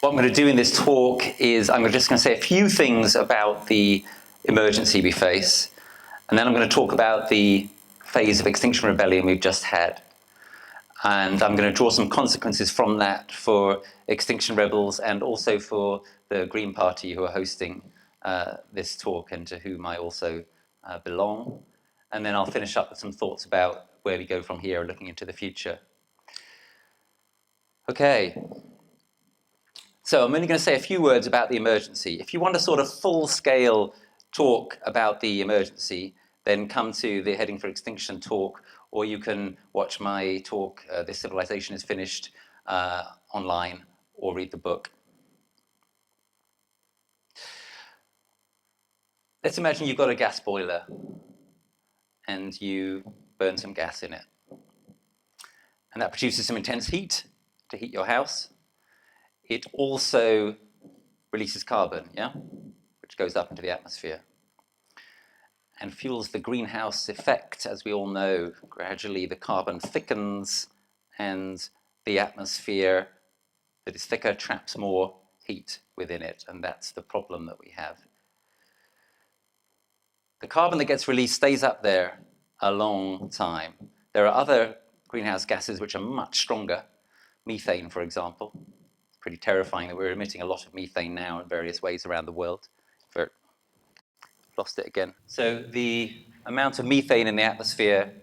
What I'm going to do in this talk is I'm just going to say a few things about the emergency we face, and then I'm going to talk about the phase of Extinction Rebellion we've just had. And I'm going to draw some consequences from that for Extinction Rebels and also for the Green Party who are hosting this talk and to whom I also belong. And then I'll finish up with some thoughts about where we go from here, looking into the future. Okay. So I'm only going to say a few words about the emergency. If you want a sort of full-scale talk about the emergency, then come to the Heading for Extinction talk, or you can watch my talk, This Civilization is Finished, online, or read the book. Let's imagine you've got a gas boiler, and you burn some gas in it. And that produces some intense heat to heat your house. It also releases carbon, yeah, which goes up into the atmosphere and fuels the greenhouse effect. As we all know, gradually the carbon thickens and the atmosphere that is thicker traps more heat within it, and that's the problem that we have. The carbon that gets released stays up there a long time. There are other greenhouse gases which are much stronger, methane, for example. Pretty terrifying that we're emitting a lot of methane now in various ways around the world. Lost it again. So the amount of methane in the atmosphere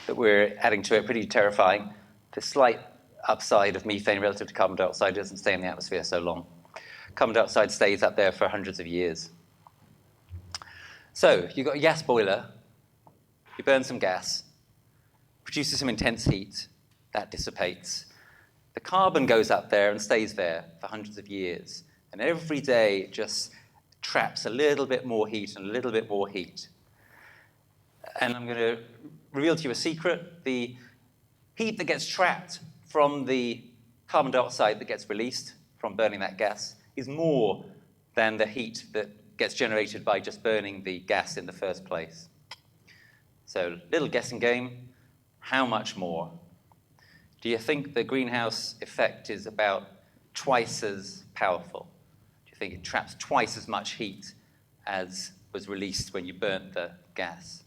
that we're adding to it, pretty terrifying. The slight upside of methane relative to carbon dioxide doesn't stay in the atmosphere so long. Carbon dioxide stays up there for hundreds of years. So you've got a gas boiler, you burn some gas, produces some intense heat, that dissipates. The carbon goes up there and stays there for hundreds of years. And every day it just traps a little bit more heat and a little bit more heat. And I'm going to reveal to you a secret. The heat that gets trapped from the carbon dioxide that gets released from burning that gas is more than the heat that gets generated by just burning the gas in the first place. So, little guessing game, how much more? Do you think the greenhouse effect is about twice as powerful? Do you think it traps twice as much heat as was released when you burnt the gas?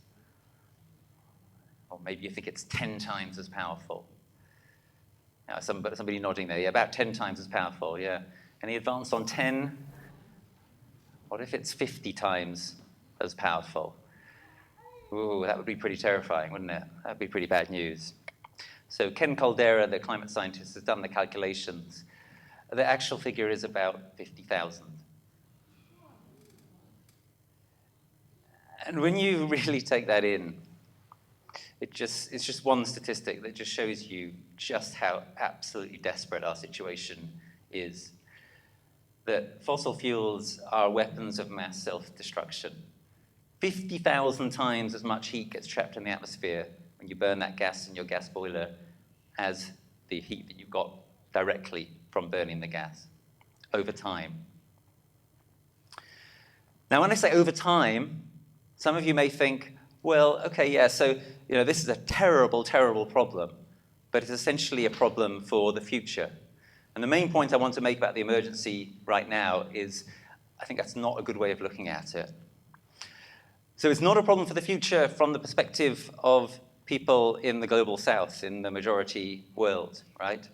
Or maybe you think it's 10 times as powerful. Now, somebody nodding there, yeah, about 10 times as powerful, yeah. Any advance on 10? What if it's 50 times as powerful? Ooh, that would be pretty terrifying, wouldn't it? That would be pretty bad news. So Ken Caldeira, the climate scientist, has done the calculations. The actual figure is about 50,000. And when you really take that in, it's just one statistic that just shows you just how absolutely desperate our situation is. That fossil fuels are weapons of mass self-destruction. 50,000 times as much heat gets trapped in the atmosphere when you burn that gas in your gas boiler as the heat that you got directly from burning the gas over time. Now, when I say over time, some of you may think, well, okay, yeah, so this is a terrible, terrible problem, but it's essentially a problem for the future. And the main point I want to make about the emergency right now is I think that's not a good way of looking at it. So it's not a problem for the future from the perspective of people in the global south, in the majority world, right?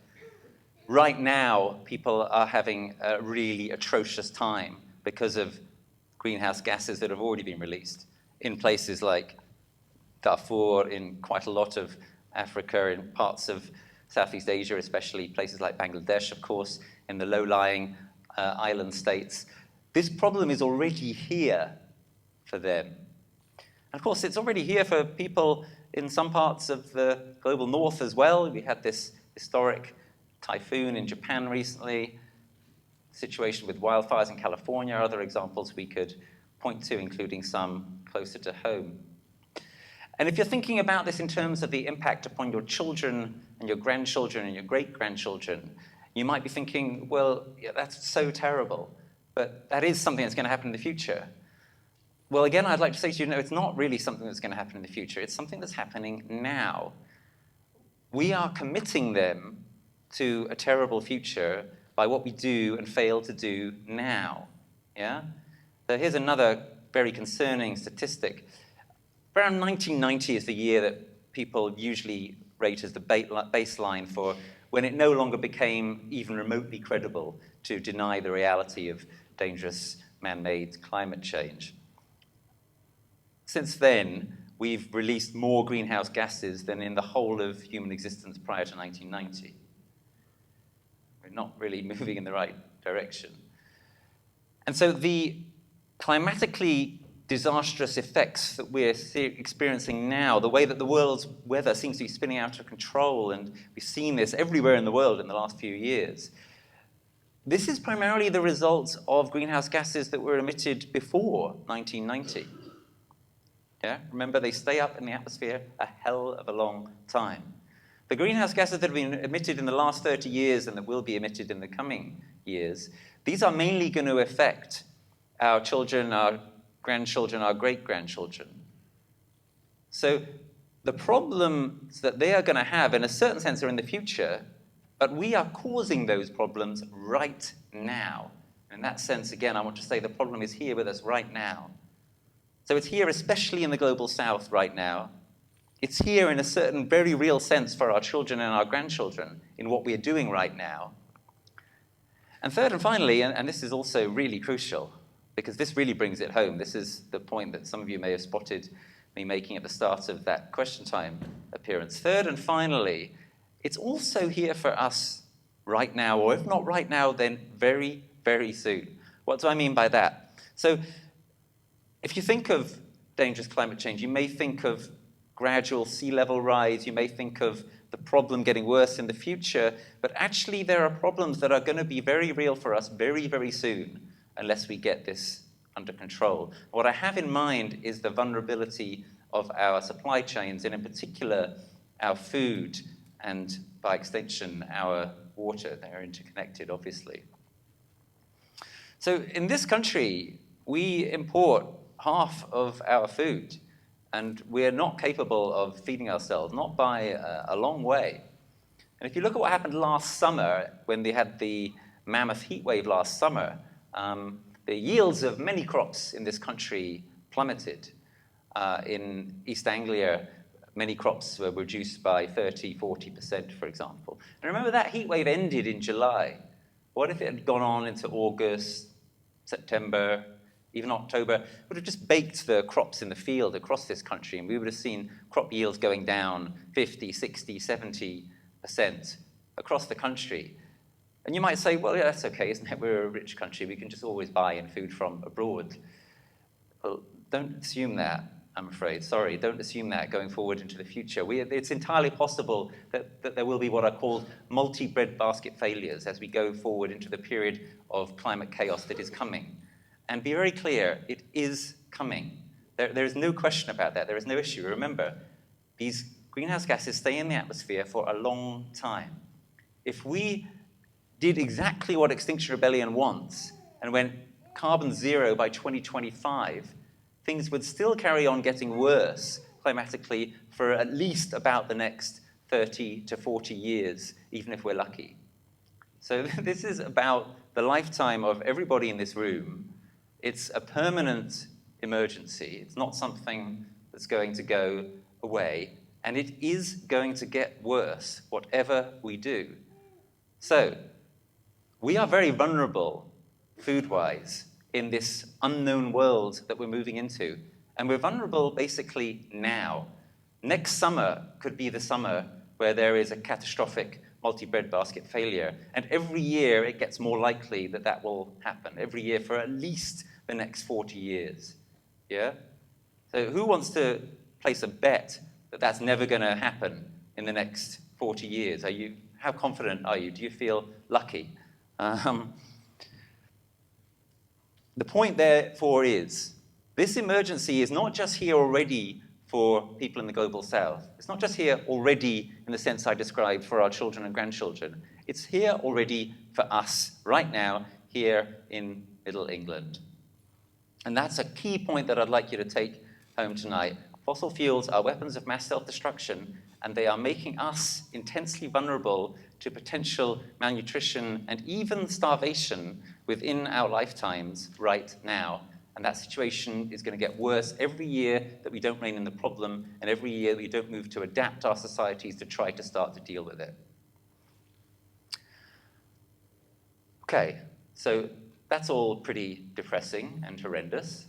Right now, people are having a really atrocious time because of greenhouse gases that have already been released in places like Darfur, in quite a lot of Africa, in parts of Southeast Asia, especially places like Bangladesh, of course, in the low-lying island states. This problem is already here for them. And of course, it's already here for people in some parts of the global north as well. We had this historic typhoon in Japan recently, situation with wildfires in California, other examples we could point to, including some closer to home. And if you're thinking about this in terms of the impact upon your children and your grandchildren and your great-grandchildren, you might be thinking, well, yeah, that's so terrible, but that is something that's going to happen in the future. Well, again, I'd like to say to you, no, it's not really something that's going to happen in the future. It's something that's happening now. We are committing them to a terrible future by what we do and fail to do now. Yeah? So here's another very concerning statistic. Around 1990 is the year that people usually rate as the baseline for when it no longer became even remotely credible to deny the reality of dangerous man-made climate change. Since then, we've released more greenhouse gases than in the whole of human existence prior to 1990. We're not really moving in the right direction. And so the climatically disastrous effects that we're experiencing now, the way that the world's weather seems to be spinning out of control, and we've seen this everywhere in the world in the last few years, this is primarily the result of greenhouse gases that were emitted before 1990. Yeah? Remember, they stay up in the atmosphere a hell of a long time. The greenhouse gases that have been emitted in the last 30 years and that will be emitted in the coming years, these are mainly going to affect our children, our grandchildren, our great-grandchildren. So the problems that they are going to have, in a certain sense, are in the future, but we are causing those problems right now. In that sense, again, I want to say the problem is here with us right now. So it's here, especially in the global south right now. It's here in a certain very real sense for our children and our grandchildren in what we are doing right now. And third and finally, and this is also really crucial, because this really brings it home. This is the point that some of you may have spotted me making at the start of that question time appearance. Third and finally, it's also here for us right now, or if not right now, then very, very soon. What do I mean by that? So if you think of dangerous climate change, you may think of gradual sea level rise, you may think of the problem getting worse in the future, but actually there are problems that are going to be very real for us very, very soon, unless we get this under control. What I have in mind is the vulnerability of our supply chains, and in particular, our food, and by extension, our water. They're interconnected, obviously. So in this country, we import half of our food, and we're not capable of feeding ourselves, not by a long way. And if you look at what happened last summer, when they had the mammoth heat wave last summer, the yields of many crops in this country plummeted. In East Anglia, many crops were reduced by 30, 40%, for example. And remember, that heat wave ended in July. What if it had gone on into August, September, even October? It would have just baked the crops in the field across this country, and we would have seen crop yields going down 50, 60, 70% across the country. And you might say, well, yeah, that's okay, isn't it? We're a rich country. We can just always buy in food from abroad. Well, don't assume that, I'm afraid. Sorry, don't assume that going forward into the future. It's entirely possible that there will be what are called multi-breadbasket failures as we go forward into the period of climate chaos that is coming. And be very clear, it is coming. There is no question about that. There is no issue. Remember, these greenhouse gases stay in the atmosphere for a long time. If we did exactly what Extinction Rebellion wants and went carbon zero by 2025, things would still carry on getting worse climatically for at least about the next 30 to 40 years, even if we're lucky. So this is about the lifetime of everybody in this room. It's a permanent emergency. It's not something that's going to go away, and it is going to get worse, whatever we do. So we are very vulnerable, food-wise, in this unknown world that we're moving into. And we're vulnerable basically now. Next summer could be the summer where there is a catastrophic multi-breadbasket failure. And every year it gets more likely that that will happen. Every year for at least the next 40 years. Yeah? So who wants to place a bet that that's never going to happen in the next 40 years? How confident are you? Do you feel lucky? The point, therefore, is this emergency is not just here already for people in the global south. It's not just here already in the sense I described for our children and grandchildren. It's here already for us right now here in Middle England. And that's a key point that I'd like you to take home tonight. Fossil fuels are weapons of mass self-destruction, and they are making us intensely vulnerable to potential malnutrition and even starvation within our lifetimes right now. And that situation is going to get worse every year that we don't rein in the problem, and every year that we don't move to adapt our societies to try to start to deal with it. Okay, so that's all pretty depressing and horrendous.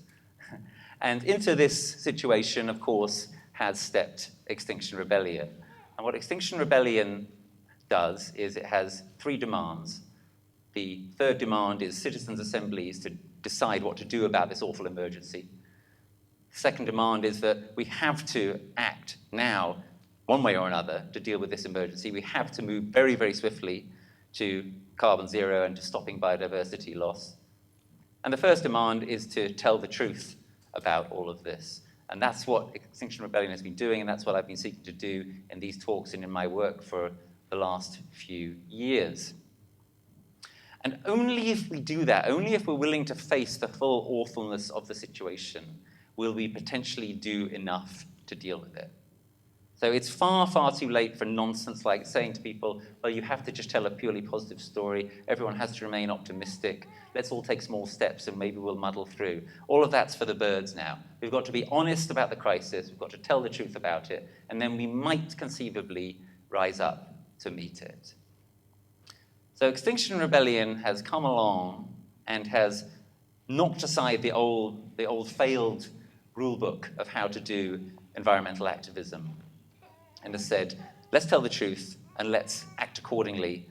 And into this situation, of course, has stepped Extinction Rebellion. And what Extinction Rebellion does is it has 3 demands. The third demand is citizens' assemblies to decide what to do about this awful emergency. The second demand is that we have to act now, one way or another, to deal with this emergency. We have to move very, very swiftly to carbon zero and to stopping biodiversity loss. And the first demand is to tell the truth about all of this. And that's what Extinction Rebellion has been doing, and that's what I've been seeking to do in these talks and in my work for the last few years. And only if we do that, only if we're willing to face the full awfulness of the situation, will we potentially do enough to deal with it. So it's far, far too late for nonsense like saying to people, well, you have to just tell a purely positive story. Everyone has to remain optimistic. Let's all take small steps and maybe we'll muddle through. All of that's for the birds now. We've got to be honest about the crisis. We've got to tell the truth about it. And then we might conceivably rise up to meet it. So Extinction Rebellion has come along and has knocked aside the old failed rule book of how to do environmental activism, and has said, let's tell the truth and let's act accordingly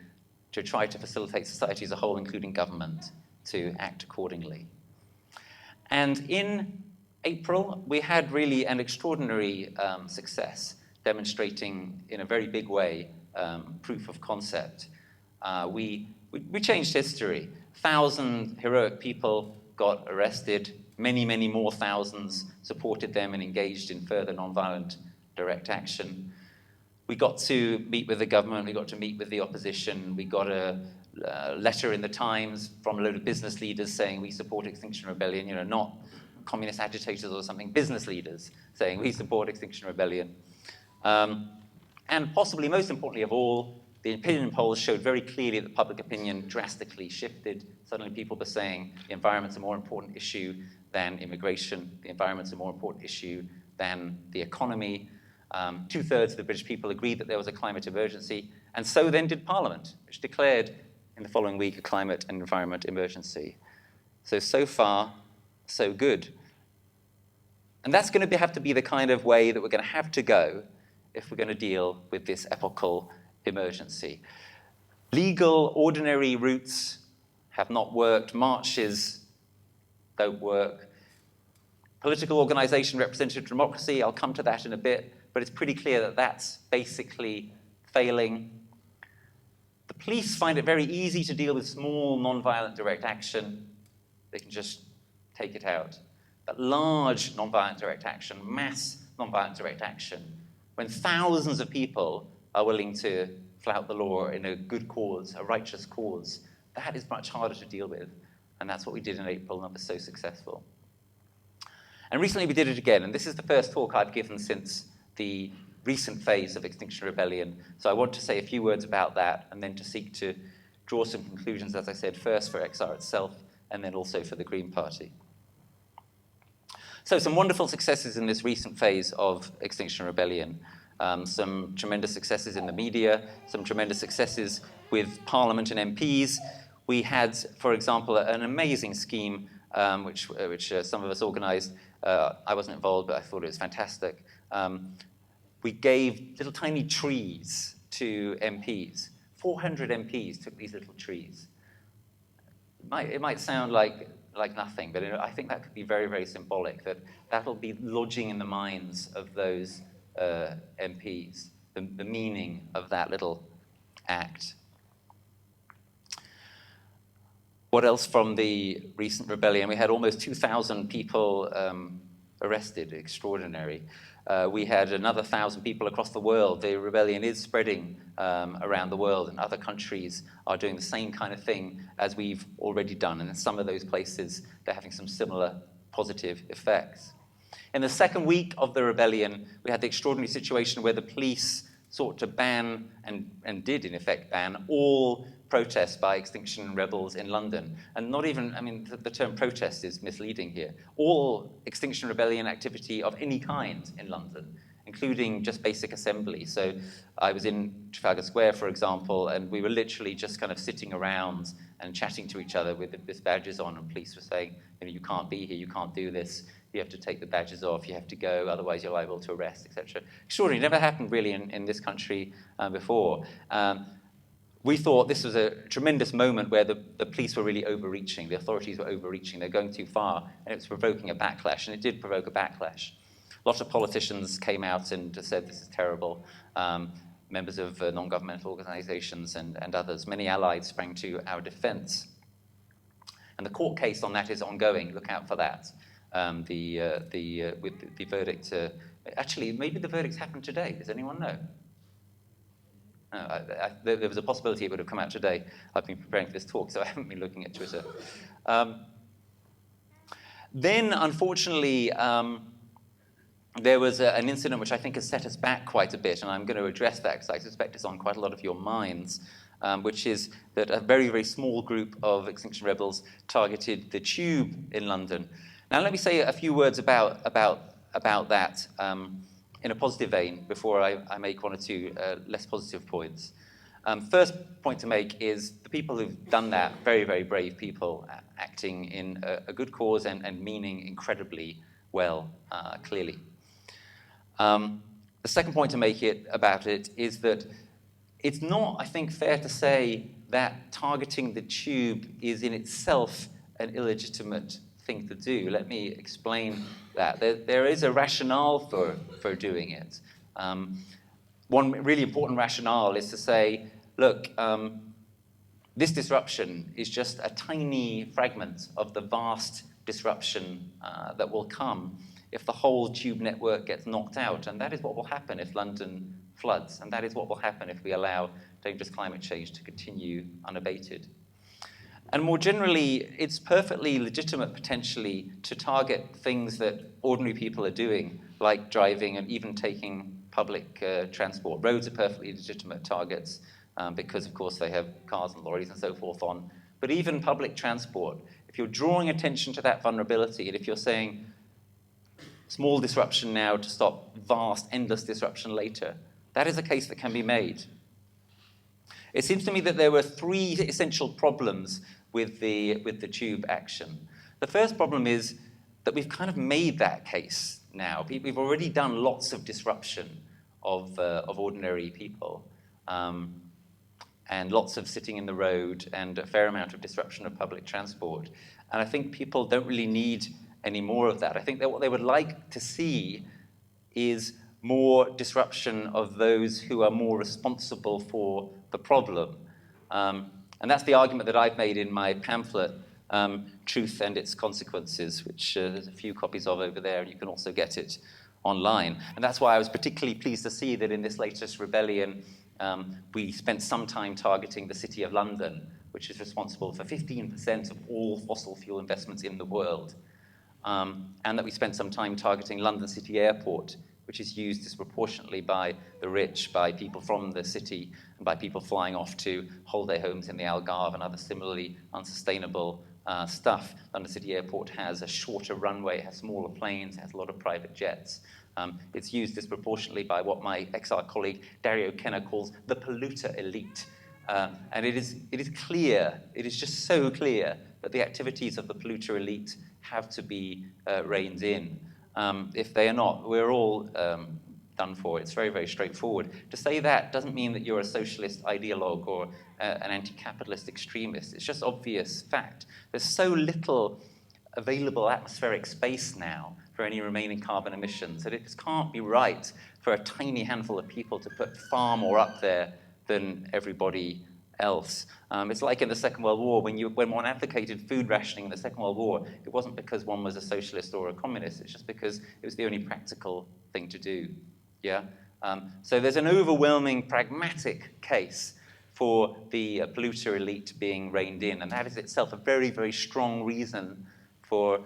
to try to facilitate society as a whole, including government, to act accordingly. And in April, we had really an extraordinary success, demonstrating in a very big way proof of concept. We changed history. 1,000 heroic people got arrested. Many, many more thousands supported them and engaged in further nonviolent direct action. We got to meet with the government. We got to meet with the opposition. We got a letter in the Times from a load of business leaders saying we support Extinction Rebellion, not communist agitators or something, business leaders saying we support Extinction Rebellion. And possibly most importantly of all, the opinion polls showed very clearly that public opinion drastically shifted. Suddenly people were saying the environment's a more important issue than immigration. The environment's a more important issue than the economy. 2/3 of the British people agreed that there was a climate emergency, and so then did Parliament, which declared in the following week a climate and environment emergency. So far, so good. And that's going to have to be the kind of way that we're going to have to go if we're going to deal with this epochal emergency. Legal, ordinary routes have not worked. Marches don't work. Political organization, representative democracy, I'll come to that in a bit, but it's pretty clear that that's basically failing. The police find it very easy to deal with small, non-violent direct action. They can just take it out. But large non-violent direct action, mass non-violent direct action, when thousands of people are willing to flout the law in a good cause, a righteous cause, that is much harder to deal with. And that's what we did in April, and that was so successful. And recently we did it again, and this is the first talk I've given since the recent phase of Extinction Rebellion. So I want to say a few words about that, and then to seek to draw some conclusions, as I said, first for XR itself, and then also for the Green Party. So some wonderful successes in this recent phase of Extinction Rebellion. Some tremendous successes in the media, some tremendous successes with Parliament and MPs. We had, for example, an amazing scheme which some of us organized. I wasn't involved, but I thought it was fantastic. We gave little tiny trees to MPs. 400 MPs took these little trees. It might sound like nothing, but I think that could be very, very symbolic, that'll be lodging in the minds of those MPs, the meaning of that little act. What else from the recent rebellion? We had almost 2,000 people arrested, extraordinary. We had another 1,000 people across the world. The rebellion is spreading around the world, and other countries are doing the same kind of thing as we've already done. And in some of those places, they're having some similar positive effects. In the second week of the rebellion, we had the extraordinary situation where the police sought to ban, and did in effect ban, all protests by Extinction rebels in London. And not even, I mean, the term protest is misleading here. All Extinction Rebellion activity of any kind in London, including just basic assembly. So I was in Trafalgar Square, for example, and we were literally just kind of sitting around and chatting to each other with the badges on, and police were saying, you can't be here, you can't do this, you have to take the badges off, you have to go, otherwise you're liable to arrest, etc. Extraordinary, never happened really in this country before. We thought this was a tremendous moment where the police were really overreaching, the authorities were overreaching, they're going too far, and it was provoking a backlash, and it did provoke a backlash. Lots of politicians came out and said this is terrible. Members of non-governmental organizations and others, many allies sprang to our defense. And the court case on that is ongoing, look out for that. With the verdict, actually, maybe the verdict's happened today, does anyone know? There was a possibility it would have come out today. I've been preparing for this talk, so I haven't been looking at Twitter. Then, unfortunately, there was an incident which I think has set us back quite a bit, and I'm going to address that because I suspect it's on quite a lot of your minds, which is that a very, very small group of Extinction rebels targeted the Tube in London. Now, let me say a few words about that in a positive vein before I make one or two less positive points. First point to make is the people who've done that, very, very brave people acting in a good cause and meaning incredibly well, clearly. The second point to make about it is that it's not, I think, fair to say that targeting the Tube is in itself an illegitimate thing to do. Let me explain that. There is a rationale for doing it. One really important rationale is to say, look, this disruption is just a tiny fragment of the vast disruption that will come if the whole Tube network gets knocked out. And that is what will happen if London floods. And that is what will happen if we allow dangerous climate change to continue unabated. And more generally, it's perfectly legitimate, potentially, to target things that ordinary people are doing, like driving and even taking public transport. Roads are perfectly legitimate targets because, of course, they have cars and lorries and so forth on. But even public transport, if you're drawing attention to that vulnerability, and if you're saying, small disruption now to stop vast, endless disruption later, that is a case that can be made. It seems to me that there were three essential problems with the Tube action. The first problem is that we've kind of made that case now. We've already done lots of disruption of ordinary people, and lots of sitting in the road, and a fair amount of disruption of public transport. And I think people don't really need any more of that. I think that what they would like to see is more disruption of those who are more responsible for the problem. And that's the argument that I've made in my pamphlet, Truth and Its Consequences, which there's a few copies of over there, and you can also get it online. And that's why I was particularly pleased to see that in this latest rebellion, we spent some time targeting the City of London, which is responsible for 15% of all fossil fuel investments in the world. And that we spent some time targeting London City Airport, which is used disproportionately by the rich, by people from the city, and by people flying off to holiday homes in the Algarve and other similarly unsustainable stuff. London City Airport has a shorter runway, it has smaller planes, it has a lot of private jets. It's used disproportionately by what my XR colleague Dario Kenna calls the polluter elite. And it is clear, it is just so clear that the activities of the polluter elite have to be reined in. If they are not, we're all done for. It's very, very straightforward. To say that doesn't mean that you're a socialist ideologue or an anti-capitalist extremist. It's just obvious fact. There's so little available atmospheric space now for any remaining carbon emissions that it just can't be right for a tiny handful of people to put far more up there than everybody else. It's like in the Second World War, when one advocated food rationing in the Second World War, it wasn't because one was a socialist or a communist, it's just because it was the only practical thing to do. Yeah? So there's an overwhelming pragmatic case for the polluter elite being reined in, and that is itself a very, very strong reason for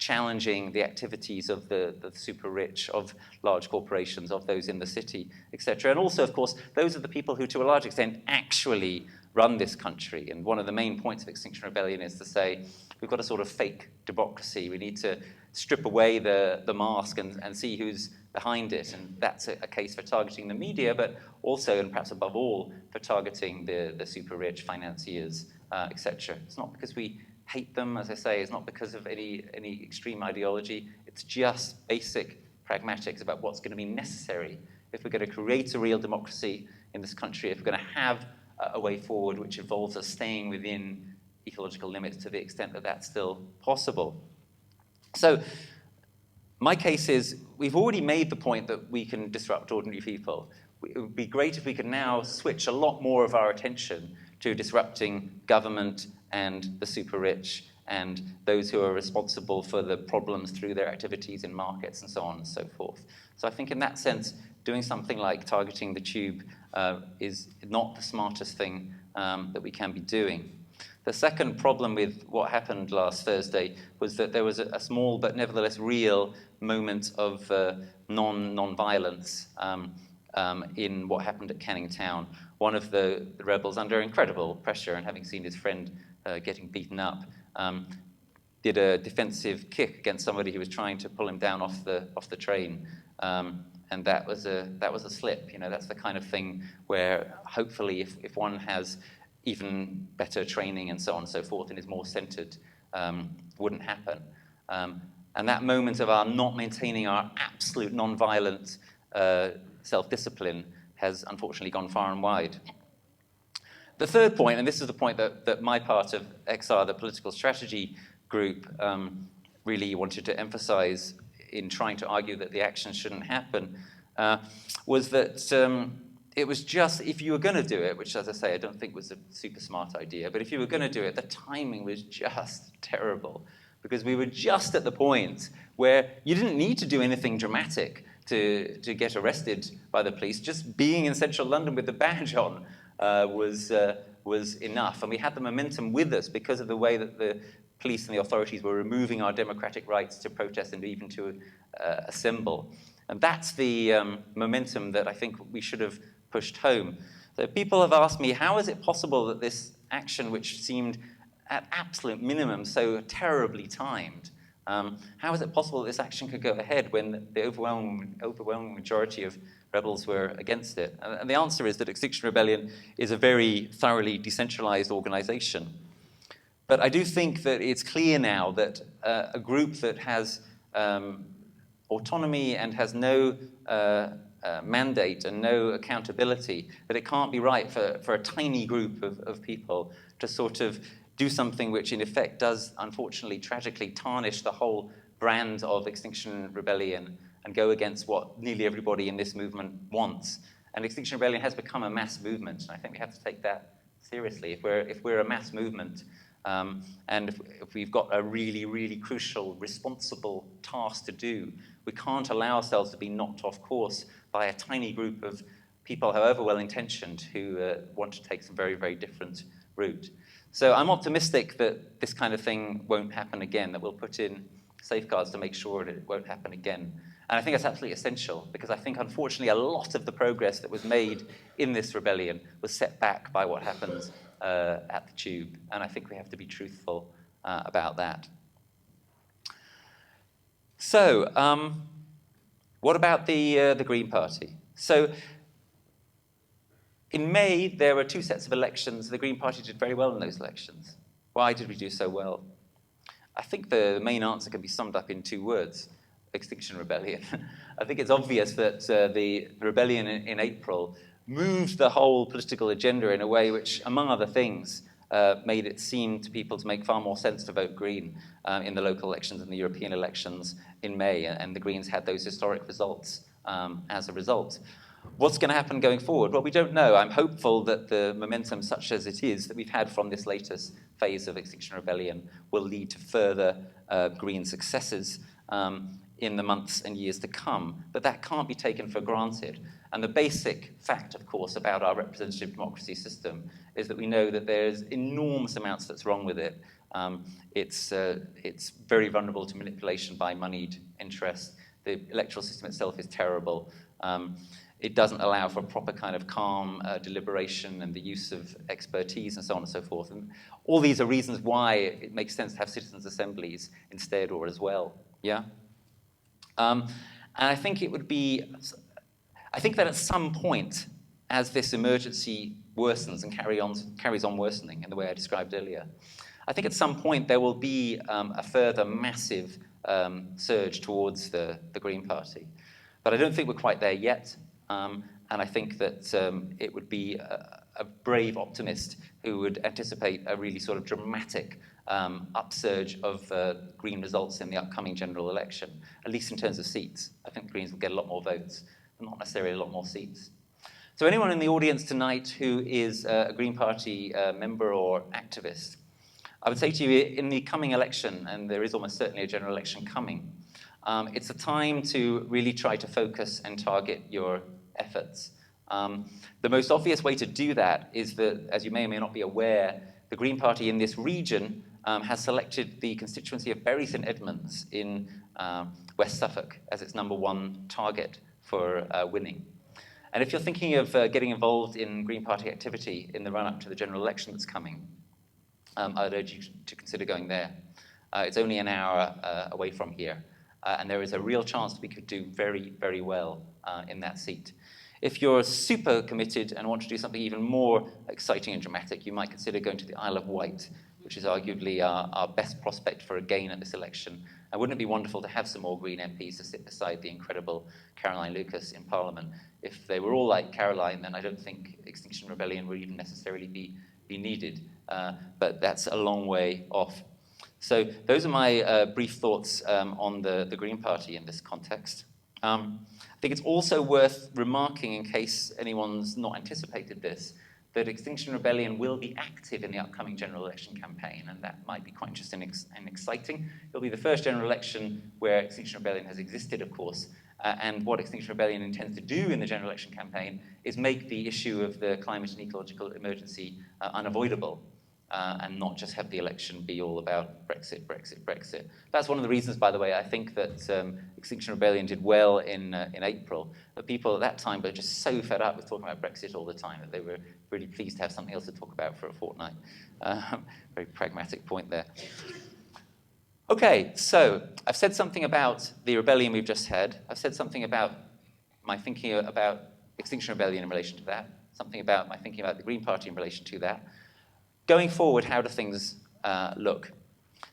challenging the activities of the super rich, of large corporations, of those in the city, etc. And also, of course, those are the people who, to a large extent, actually run this country. And one of the main points of Extinction Rebellion is to say, we've got a sort of fake democracy. We need to strip away the mask and see who's behind it. And that's a case for targeting the media, but also, and perhaps above all, for targeting the super rich, financiers, etc. It's not because we hate them, as I say. It's not because of any extreme ideology. It's just basic pragmatics about what's going to be necessary if we're going to create a real democracy in this country, if we're going to have a way forward which involves us staying within ecological limits to the extent that that's still possible. So my case is, we've already made the point that we can disrupt ordinary people. It would be great if we could now switch a lot more of our attention to disrupting government and the super rich and those who are responsible for the problems through their activities in markets and so on and so forth. So I think in that sense, doing something like targeting the tube is not the smartest thing that we can be doing. The second problem with what happened last Thursday was that there was a small but nevertheless real moment of non-violence in what happened at Canning Town. One of the rebels, under incredible pressure and having seen his friend getting beaten up, did a defensive kick against somebody who was trying to pull him down off the train. And that was a slip. You know, that's the kind of thing where hopefully if one has even better training and so on and so forth and is more centered, wouldn't happen. And that moment of our not maintaining our absolute non-violent self-discipline has unfortunately gone far and wide. The third point, and this is the point that my part of XR, the political strategy group, really wanted to emphasize in trying to argue that the action shouldn't happen, was that it was just, if you were going to do it, which, as I say, I don't think was a super smart idea, but if you were going to do it, the timing was just terrible, because we were just at the point where you didn't need to do anything dramatic to get arrested by the police. Just being in central London with the badge on was enough. And we had the momentum with us because of the way that the police and the authorities were removing our democratic rights to protest and even to assemble. And that's the momentum that I think we should have pushed home. So people have asked me, how is it possible that this action, which seemed at absolute minimum so terribly timed, how is it possible that this action could go ahead when the overwhelming majority of rebels were against it? And the answer is that Extinction Rebellion is a very thoroughly decentralized organization. But I do think that it's clear now that a group that has autonomy and has no mandate and no accountability, that it can't be right for a tiny group of people to sort of do something which in effect does, unfortunately, tragically tarnish the whole brand of Extinction Rebellion and go against what nearly everybody in this movement wants. And Extinction Rebellion has become a mass movement, and I think we have to take that seriously. If we're a mass movement, and if we've got a really, really crucial, responsible task to do, we can't allow ourselves to be knocked off course by a tiny group of people, however well-intentioned, who want to take some very, very different route. So I'm optimistic that this kind of thing won't happen again, that we'll put in safeguards to make sure that it won't happen again. And I think that's absolutely essential, because I think, unfortunately, a lot of the progress that was made in this rebellion was set back by what happened at the Tube. And I think we have to be truthful about that. So, what about the Green Party? So, in May, there were two sets of elections. The Green Party did very well in those elections. Why did we do so well? I think the main answer can be summed up in two words: Extinction Rebellion. I think it's obvious that the rebellion in April moved the whole political agenda in a way which, among other things, made it seem to people to make far more sense to vote Green in the local elections and the European elections in May, and the Greens had those historic results as a result. What's going to happen going forward? Well, we don't know. I'm hopeful that the momentum, such as it is, that we've had from this latest phase of Extinction Rebellion will lead to further Green successes in the months and years to come, but that can't be taken for granted. And the basic fact, of course, about our representative democracy system is that we know that there's enormous amounts that's wrong with it. It's very vulnerable to manipulation by moneyed interests. The electoral system itself is terrible. It doesn't allow for a proper kind of calm deliberation and the use of expertise and so on and so forth. And all these are reasons why it makes sense to have citizens' assemblies instead or as well. Yeah? And I think it would be, I think that at some point, as this emergency worsens and carries on worsening in the way I described earlier, I think at some point there will be a further massive surge towards the Green Party. But I don't think we're quite there yet. And I think that it would be a brave optimist who would anticipate a really sort of dramatic upsurge of Green results in the upcoming general election, at least in terms of seats. I think the Greens will get a lot more votes, but not necessarily a lot more seats. So anyone in the audience tonight who is a Green Party member or activist, I would say to you, in the coming election, and there is almost certainly a general election coming, it's a time to really try to focus and target your efforts. The most obvious way to do that is that, as you may or may not be aware, the Green Party in this region has selected the constituency of Bury St Edmunds in West Suffolk as its #1 target for winning. And if you're thinking of getting involved in Green Party activity in the run-up to the general election that's coming, I would urge you to consider going there. It's only an hour away from here, and there is a real chance we could do very, very well in that seat. If you're super committed and want to do something even more exciting and dramatic, you might consider going to the Isle of Wight, which is arguably our best prospect for a gain at this election. And wouldn't it be wonderful to have some more Green MPs to sit beside the incredible Caroline Lucas in Parliament? If they were all like Caroline, then I don't think Extinction Rebellion would even necessarily be needed. But that's a long way off. So those are my brief thoughts on the Green Party in this context. I think it's also worth remarking, in case anyone's not anticipated this, that Extinction Rebellion will be active in the upcoming general election campaign, and that might be quite interesting and exciting. It'll be the first general election where Extinction Rebellion has existed, of course, and what Extinction Rebellion intends to do in the general election campaign is make the issue of the climate and ecological emergency unavoidable. And not just have the election be all about Brexit, Brexit, Brexit. That's one of the reasons, by the way, I think that Extinction Rebellion did well in April. The people at that time were just so fed up with talking about Brexit all the time that they were really pleased to have something else to talk about for a fortnight. Very pragmatic point there. Okay, so I've said something about the rebellion we've just had. I've said something about my thinking about Extinction Rebellion in relation to that, something about my thinking about the Green Party in relation to that. Going forward, how do things look?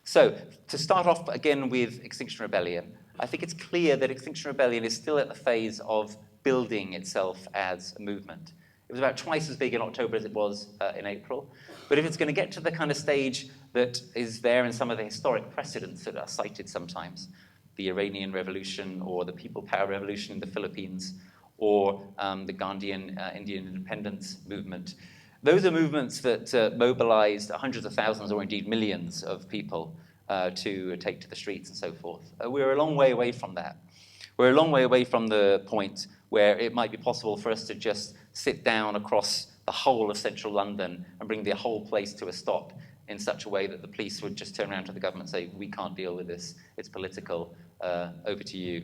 So, to start off again with Extinction Rebellion, I think it's clear that Extinction Rebellion is still at the phase of building itself as a movement. It was about twice as big in October as it was in April. But if it's going to get to the kind of stage that is there in some of the historic precedents that are cited sometimes, the Iranian Revolution or the People Power Revolution in the Philippines or the Gandhian Indian independence movement, those are movements that mobilized hundreds of thousands or indeed millions of people to take to the streets and so forth. We're a long way away from that. We're a long way away from the point where it might be possible for us to just sit down across the whole of central London and bring the whole place to a stop in such a way that the police would just turn around to the government and say, we can't deal with this, it's political, over to you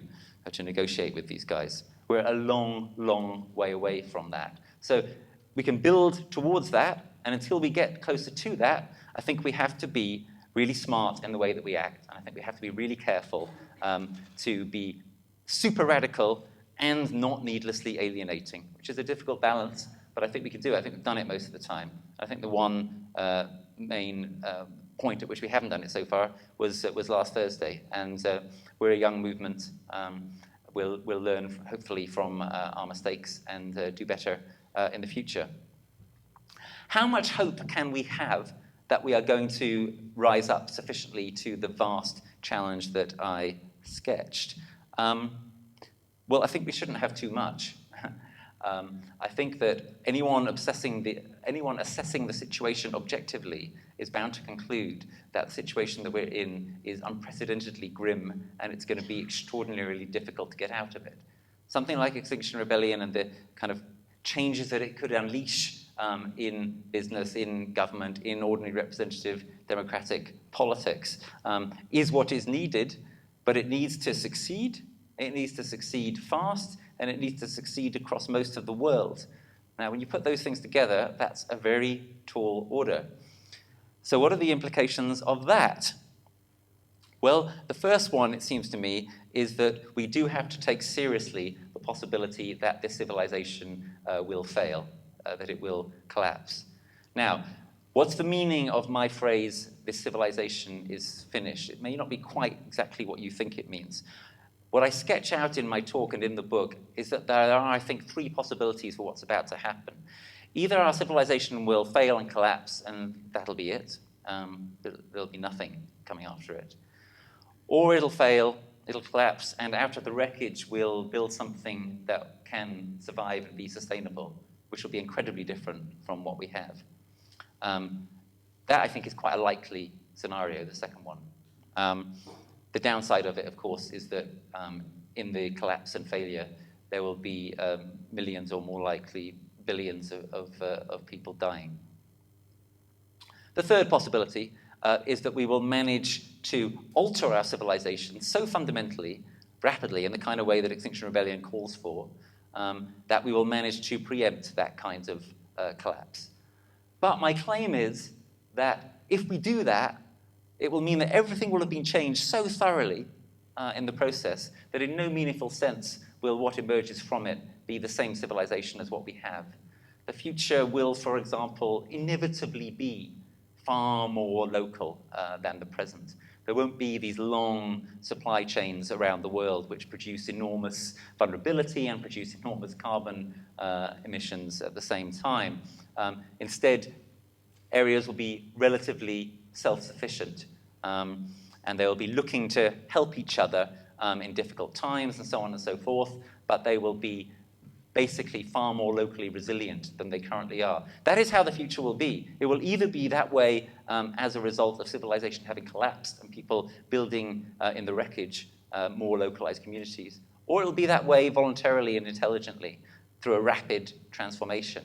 to negotiate with these guys. We're a long, long way away from that. So we can build towards that, and until we get closer to that, I think we have to be really smart in the way that we act, and I think we have to be really careful to be super radical and not needlessly alienating, which is a difficult balance, but I think we can do it. I think we've done it most of the time. I think the one main point at which we haven't done it so far was last Thursday, and we're a young movement. We'll learn, hopefully, from our mistakes and do better in the future. How much hope can we have that we are going to rise up sufficiently to the vast challenge that I sketched? Well, I think we shouldn't have too much. I think that anyone assessing the situation objectively is bound to conclude that the situation that we're in is unprecedentedly grim, and it's going to be extraordinarily difficult to get out of it. Something like Extinction Rebellion and the kind of changes that it could unleash in business, in government, in ordinary representative democratic politics is what is needed, but it needs to succeed. It needs to succeed fast, and it needs to succeed across most of the world. Now, when you put those things together, that's a very tall order. So what are the implications of that? Well, the first one, it seems to me, is that we do have to take seriously the possibility that this civilization will fail, that it will collapse. Now, what's the meaning of my phrase, this civilization is finished? It may not be quite exactly what you think it means. What I sketch out in my talk and in the book is that there are, I think, three possibilities for what's about to happen. Either our civilization will fail and collapse, and that'll be it. There'll be nothing coming after it. Or it'll fail, it'll collapse, and out of the wreckage we'll build something that can survive and be sustainable, which will be incredibly different from what we have. That, I think, is quite a likely scenario, the second one. The downside of it, of course, is that in the collapse and failure, there will be millions or more likely billions of people dying. The third possibility is that we will manage to alter our civilization so fundamentally, rapidly, in the kind of way that Extinction Rebellion calls for, that we will manage to preempt that kind of collapse. But my claim is that if we do that, it will mean that everything will have been changed so thoroughly in the process that in no meaningful sense will what emerges from it be the same civilization as what we have. The future will, for example, inevitably be far more local than the present. There won't be these long supply chains around the world which produce enormous vulnerability and produce enormous carbon emissions at the same time. Instead, areas will be relatively self-sufficient, and they will be looking to help each other in difficult times and so on and so forth, but they will be basically far more locally resilient than they currently are. That is how the future will be. It will either be that way as a result of civilization having collapsed and people building in the wreckage more localized communities, or it will be that way voluntarily and intelligently through a rapid transformation.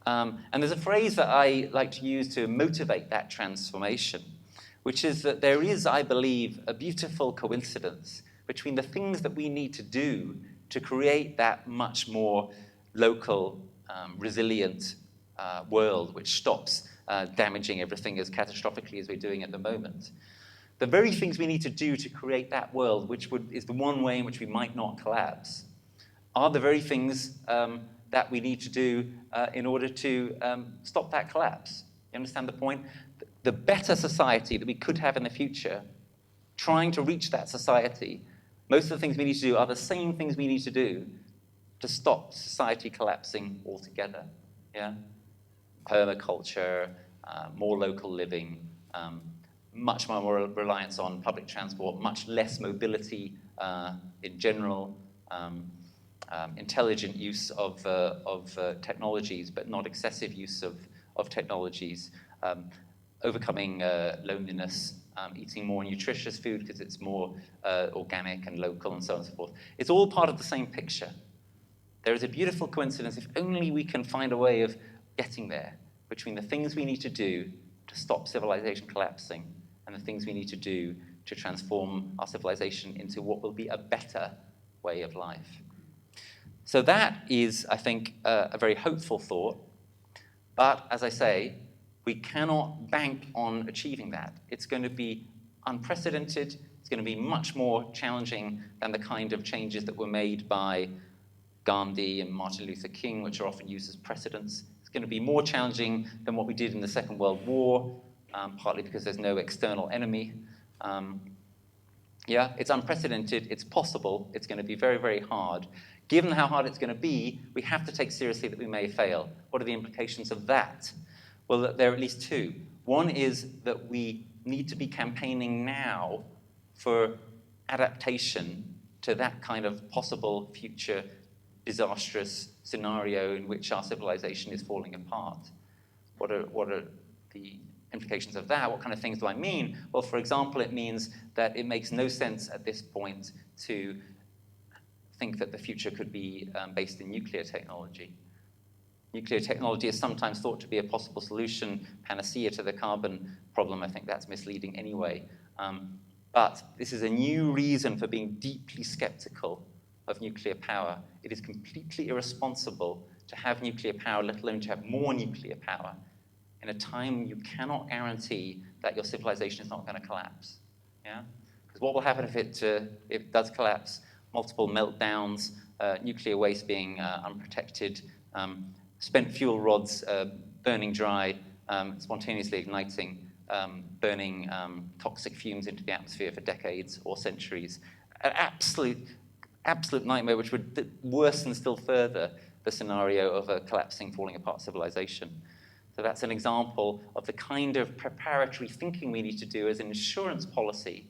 And there's a phrase that I like to use to motivate that transformation, which is that there is, I believe, a beautiful coincidence between the things that we need to do to create that much more local, resilient world which stops damaging everything as catastrophically as we're doing at the moment. The very things we need to do to create that world, which is the one way in which we might not collapse, are the very things that we need to do in order to stop that collapse. You understand the point? The better society that we could have in the future, trying to reach that society, most of the things we need to do are the same things we need to do to stop society collapsing altogether. Yeah? Permaculture, more local living, much more reliance on public transport, much less mobility in general, intelligent use of technologies, but not excessive use of technologies, overcoming loneliness, eating more nutritious food because it's more organic and local and so on and so forth. It's all part of the same picture. There is a beautiful coincidence, if only we can find a way of getting there, between the things we need to do to stop civilization collapsing and the things we need to do to transform our civilization into what will be a better way of life. So that is, I think, a very hopeful thought. But as I say, we cannot bank on achieving that. It's going to be unprecedented. It's going to be much more challenging than the kind of changes that were made by Gandhi and Martin Luther King, which are often used as precedents. It's going to be more challenging than what we did in the Second World War, partly because there's no external enemy. Yeah, it's unprecedented. It's possible. It's going to be very, very hard. Given how hard it's going to be, we have to take seriously that we may fail. What are the implications of that? Well, there are at least two. One is that we need to be campaigning now for adaptation to that kind of possible future disastrous scenario in which our civilization is falling apart. What are the implications of that? What kind of things do I mean? Well, for example, it means that it makes no sense at this point to think that the future could be based in nuclear technology. Nuclear technology is sometimes thought to be a possible solution, panacea to the carbon problem. I think that's misleading anyway. But this is a new reason for being deeply skeptical of nuclear power. It is completely irresponsible to have nuclear power, let alone to have more nuclear power, in a time you cannot guarantee that your civilization is not going to collapse. Yeah? Because what will happen if it does collapse? Multiple meltdowns, nuclear waste being unprotected, spent fuel rods burning dry, spontaneously igniting, burning toxic fumes into the atmosphere for decades or centuries. An absolute nightmare, which would worsen still further the scenario of a collapsing, falling apart civilization. So that's an example of the kind of preparatory thinking we need to do as an insurance policy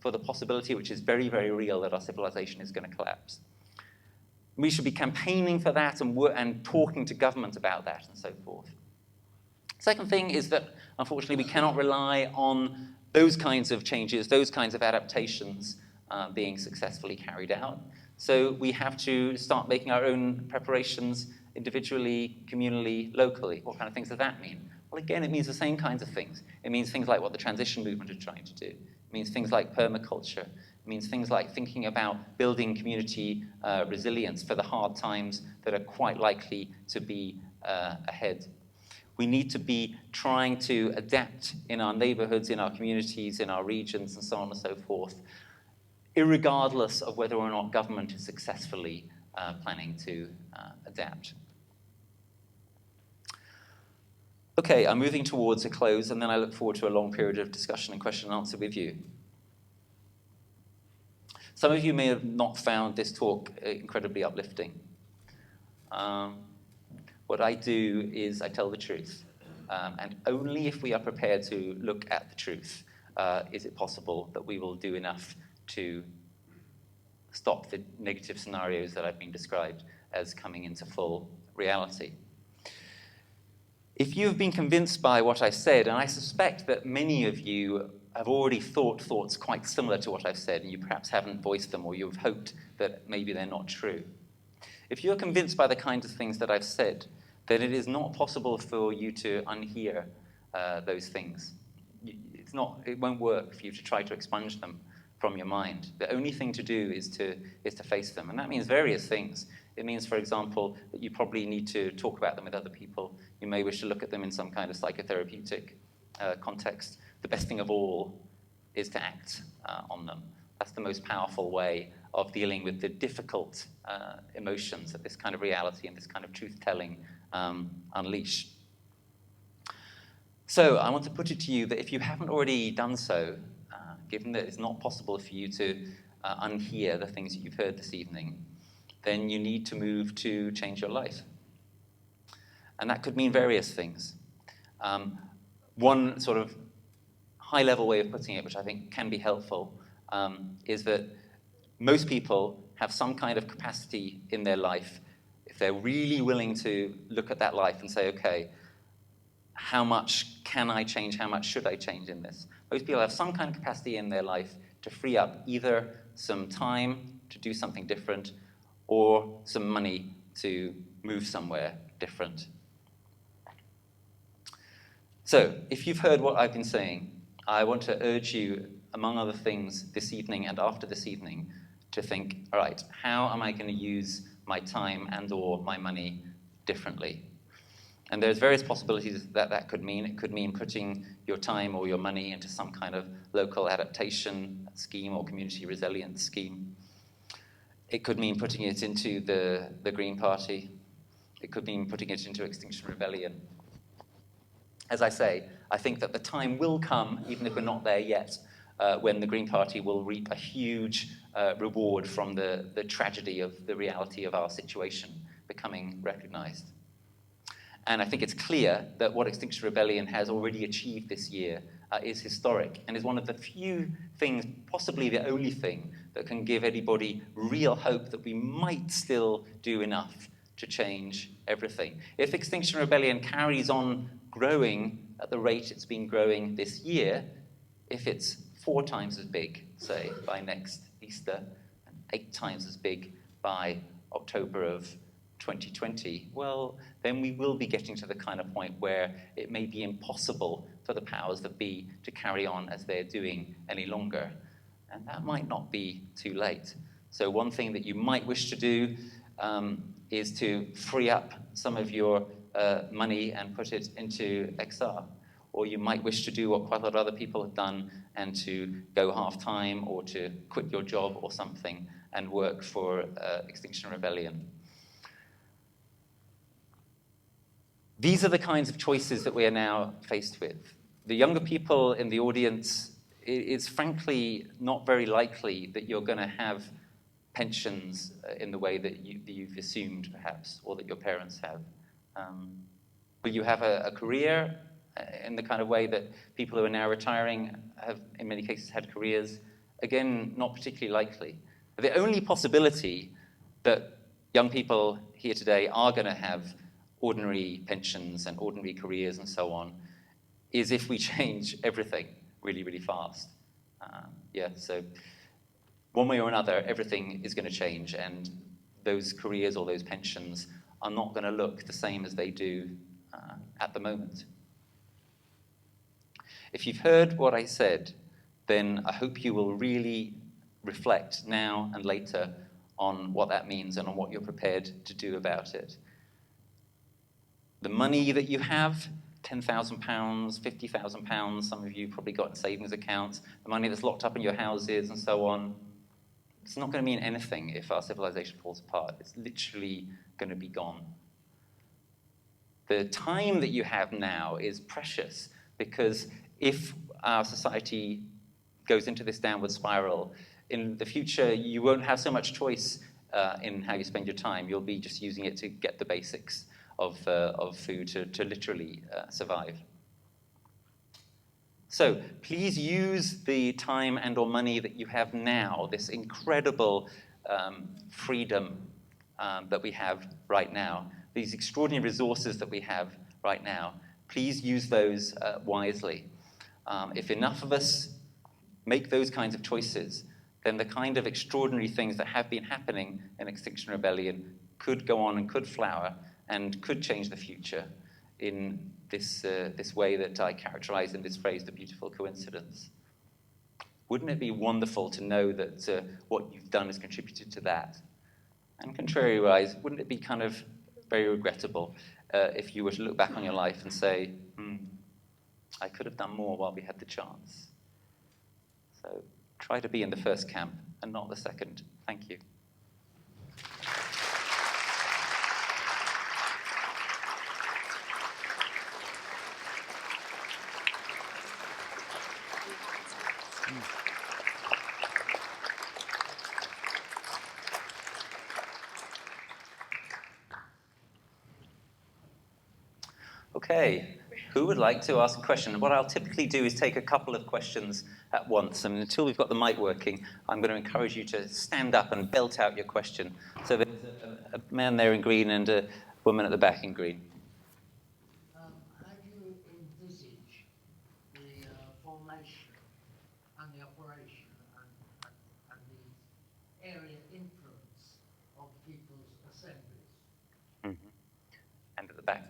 for the possibility, which is very, very real, that our civilization is going to collapse. We should be campaigning for that and talking to government about that and so forth. Second thing is that, unfortunately, we cannot rely on those kinds of changes, those kinds of adaptations being successfully carried out. So we have to start making our own preparations individually, communally, locally. What kind of things does that mean? Well, again, it means the same kinds of things. It means things like what the transition movement is trying to do. It means things like permaculture. It means things like thinking about building community resilience for the hard times that are quite likely to be ahead. We need to be trying to adapt in our neighborhoods, in our communities, in our regions, and so on and so forth, irregardless of whether or not government is successfully planning to adapt. Okay, I'm moving towards a close, and then I look forward to a long period of discussion and question and answer with you. Some of you may have not found this talk incredibly uplifting. What I do is I tell the truth. And only if we are prepared to look at the truth is it possible that we will do enough to stop the negative scenarios that I've been described as coming into full reality. If you've been convinced by what I said, and I suspect that many of you have already thought thoughts quite similar to what I've said, and you perhaps haven't voiced them, or you've hoped that maybe they're not true. If you're convinced by the kinds of things that I've said, then it is not possible for you to unhear those things. It won't work for you to try to expunge them from your mind. The only thing to do is to face them, and that means various things. It means, for example, that you probably need to talk about them with other people. You may wish to look at them in some kind of psychotherapeutic context. The best thing of all is to act on them. That's the most powerful way of dealing with the difficult emotions that this kind of reality and this kind of truth-telling unleash. So I want to put it to you that if you haven't already done so, given that it's not possible for you to unhear the things that you've heard this evening, then you need to move to change your life. And that could mean various things. One sort of high-level way of putting it, which I think can be helpful, is that most people have some kind of capacity in their life, if they're really willing to look at that life and say, okay, how much can I change? How much should I change in this? Most people have some kind of capacity in their life to free up either some time to do something different or some money to move somewhere different. So, if you've heard what I've been saying, I want to urge you, among other things, this evening and after this evening, to think, all right, how am I going to use my time and or my money differently? And there's various possibilities that could mean. It could mean putting your time or your money into some kind of local adaptation scheme or community resilience scheme. It could mean putting it into the Green Party. It could mean putting it into Extinction Rebellion. As I say, I think that the time will come, even if we're not there yet, when the Green Party will reap a huge reward from the tragedy of the reality of our situation becoming recognized. And I think it's clear that what Extinction Rebellion has already achieved this year is historic and is one of the few things, possibly the only thing, that can give anybody real hope that we might still do enough to change everything. If Extinction Rebellion carries on growing at the rate it's been growing this year, if it's 4 times as big, say, by next Easter, and 8 times as big by October of 2020, well, then we will be getting to the kind of point where it may be impossible for the powers that be to carry on as they're doing any longer. And that might not be too late. So one thing that you might wish to do is to free up some of your money and put it into XR. Or you might wish to do what quite a lot of other people have done and to go half-time or to quit your job or something and work for Extinction Rebellion. These are the kinds of choices that we are now faced with. The younger people in the audience, it's frankly not very likely that you're going to have pensions in the way that you've assumed, perhaps, or that your parents have. Will you have a career in the kind of way that people who are now retiring have, in many cases, had careers? Again, not particularly likely. The only possibility that young people here today are going to have ordinary pensions and ordinary careers and so on is if we change everything really, really fast. So one way or another, everything is going to change, and those careers or those pensions are not going to look the same as they do at the moment. If you've heard what I said, then I hope you will really reflect now and later on what that means and on what you're prepared to do about it. The money that you have, £10,000, £50,000, some of you probably got in savings accounts, the money that's locked up in your houses and so on, it's not going to mean anything if our civilization falls apart. It's literally going to be gone. The time that you have now is precious, because if our society goes into this downward spiral, in the future you won't have so much choice in how you spend your time. You'll be just using it to get the basics of food to literally survive. So please use the time and or money that you have now, this incredible freedom that we have right now, these extraordinary resources that we have right now. Please use those wisely. If enough of us make those kinds of choices, then the kind of extraordinary things that have been happening in Extinction Rebellion could go on and could flower and could change the future in this way that I characterize in this phrase, the beautiful coincidence. Wouldn't it be wonderful to know that what you've done has contributed to that? And contrariwise, wouldn't it be kind of very regrettable if you were to look back on your life and say, I could have done more while we had the chance? So try to be in the first camp and not the second. Thank you. Okay, who would like to ask a question? What I'll typically do is take a couple of questions at once, and until we've got the mic working, I'm going to encourage you to stand up and belt out your question. So there's a man there in green and a woman at the back in green. How do you envisage the formation and the operation and the area influence of people's assemblies? Mm-hmm. And at the back.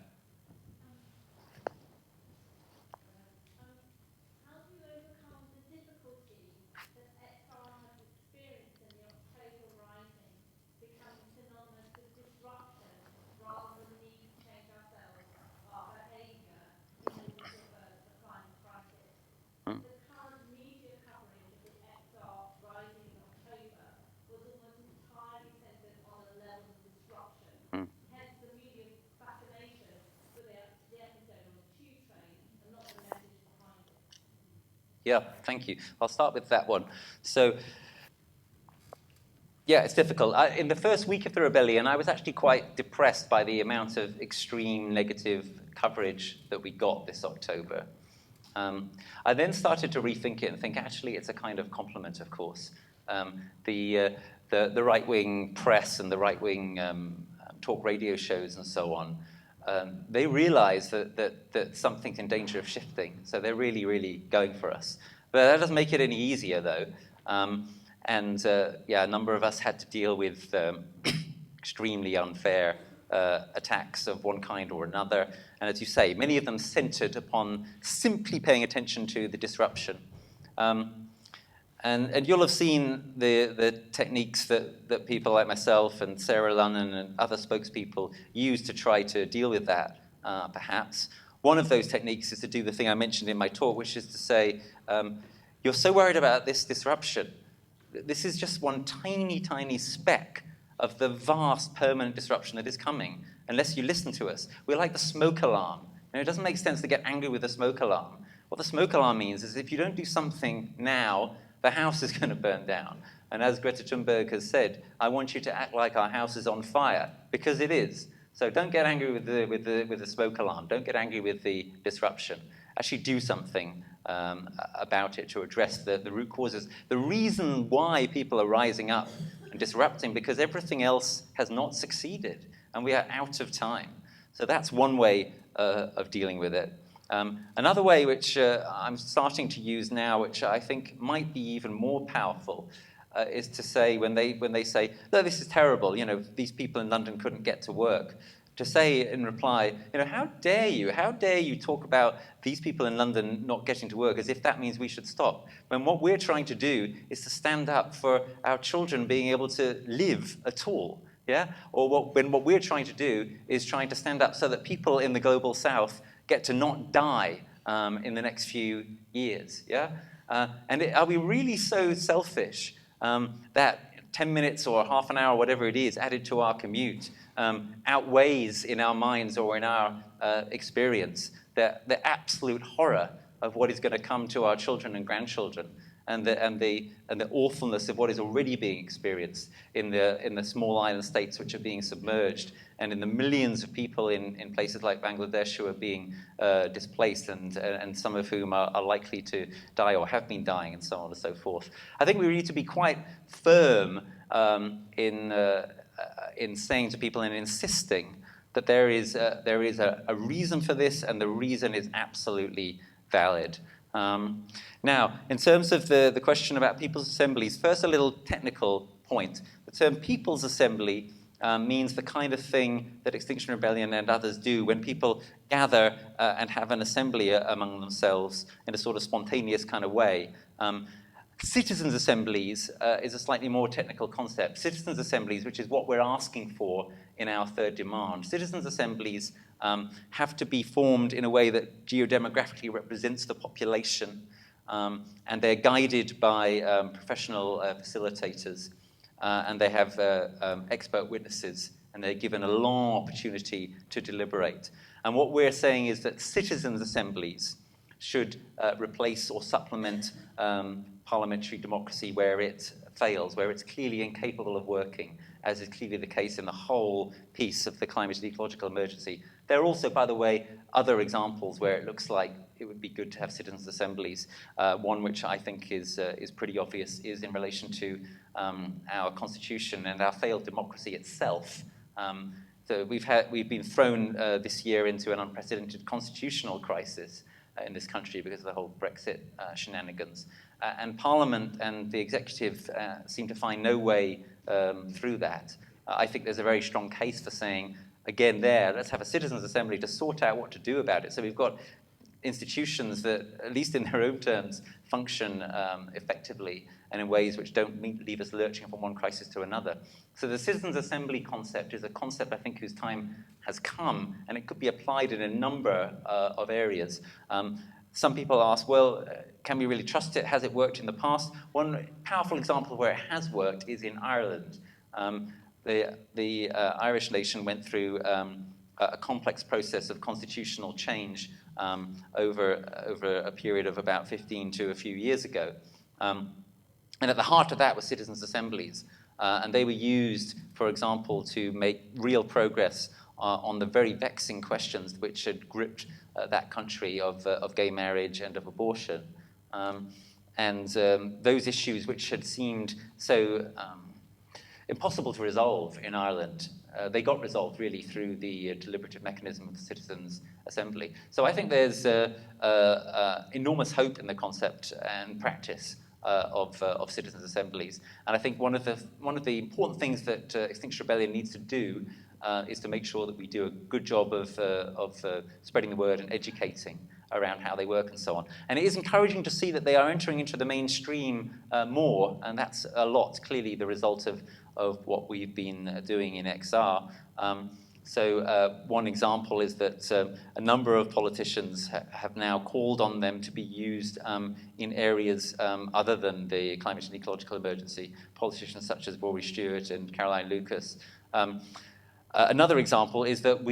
Yeah, thank you. I'll start with that one. So, yeah, it's difficult. In the first week of the rebellion, I was actually quite depressed by the amount of extreme negative coverage that we got this October. I then started to rethink it and think, actually, it's a kind of complement, of course. The right-wing press and the right-wing talk radio shows and so on, they realize that something's in danger of shifting, so they're really, really going for us. But that doesn't make it any easier, though. A number of us had to deal with extremely unfair attacks of one kind or another. And as you say, many of them centered upon simply paying attention to the disruption. And you'll have seen the techniques that people like myself and Sarah Lunnan and other spokespeople use to try to deal with that, perhaps. One of those techniques is to do the thing I mentioned in my talk, which is to say, you're so worried about this disruption. This is just one tiny, tiny speck of the vast permanent disruption that is coming, unless you listen to us. We're like the smoke alarm. It doesn't make sense to get angry with the smoke alarm. What the smoke alarm means is if you don't do something now, the house is going to burn down. And as Greta Thunberg has said, I want you to act like our house is on fire, because it is. So don't get angry with the smoke alarm. Don't get angry with the disruption. Actually do something about it to address the root causes. The reason why people are rising up and disrupting, because everything else has not succeeded, and we are out of time. So that's one way of dealing with it. Another way which I'm starting to use now, which I think might be even more powerful, is to say, when they say, no, this is terrible, these people in London couldn't get to work, to say in reply, how dare you talk about these people in London not getting to work as if that means we should stop, when what we're trying to do is to stand up for our children being able to live at all, yeah? Or when what we're trying to do is trying to stand up so that people in the global south get to not die in the next few years, yeah? Are we really so selfish that 10 minutes or half an hour, whatever it is, added to our commute outweighs in our minds or in our experience the absolute horror of what is going to come to our children and grandchildren, and the awfulness of what is already being experienced in the small island states which are being submerged, and in the millions of people in places like Bangladesh who are being displaced, and some of whom are likely to die or have been dying, and so on and so forth. I think we need to be quite firm in saying to people and insisting that there is a reason for this, and the reason is absolutely valid. Now, in terms of the question about people's assemblies, first a little technical point. The term people's assembly means the kind of thing that Extinction Rebellion and others do when people gather and have an assembly among themselves in a sort of spontaneous kind of way. Citizens' assemblies is a slightly more technical concept. Citizens' assemblies, which is what we're asking for in our third demand. Citizens' assemblies have to be formed in a way that geodemographically represents the population, and they're guided by professional facilitators, and they have expert witnesses, and they're given a long opportunity to deliberate. And what we're saying is that citizens' assemblies should replace or supplement parliamentary democracy where it fails, where it's clearly incapable of working, as is clearly the case in the whole piece of the climate and ecological emergency. There are also, by the way, other examples where it looks like it would be good to have citizens' assemblies. One which I think is pretty obvious is in relation to our constitution and our failed democracy itself. So we've been thrown this year into an unprecedented constitutional crisis in this country because of the whole Brexit shenanigans. And Parliament and the executive seem to find no way through that. I think there's a very strong case for saying, again let's have a citizens' assembly to sort out what to do about it. So we've got institutions that, at least in their own terms, function effectively and in ways which don't leave us lurching from one crisis to another. So the citizens' assembly concept is a concept, I think, whose time has come, and it could be applied in a number of areas. Some people ask, well, can we really trust it? Has it worked in the past? One powerful example where it has worked is in Ireland. The Irish nation went through a complex process of constitutional change over a period of about 15 to a few years ago. And at the heart of that was citizens' assemblies. And they were used, for example, to make real progress on the very vexing questions which had gripped that country of gay marriage and of abortion. Those issues which had seemed so impossible to resolve in Ireland, they got resolved really through the deliberative mechanism of the Citizens' Assembly. So I think there's enormous hope in the concept and practice of citizens' assemblies. And I think one of the important things that Extinction Rebellion needs to do is to make sure that we do a good job of spreading the word and educating around how they work and so on. And it is encouraging to see that they are entering into the mainstream more, and that's a lot, clearly, the result of what we've been doing in XR. One example is that a number of politicians have now called on them to be used in areas other than the climate and ecological emergency, politicians such as Rory Stewart and Caroline Lucas. Another example is that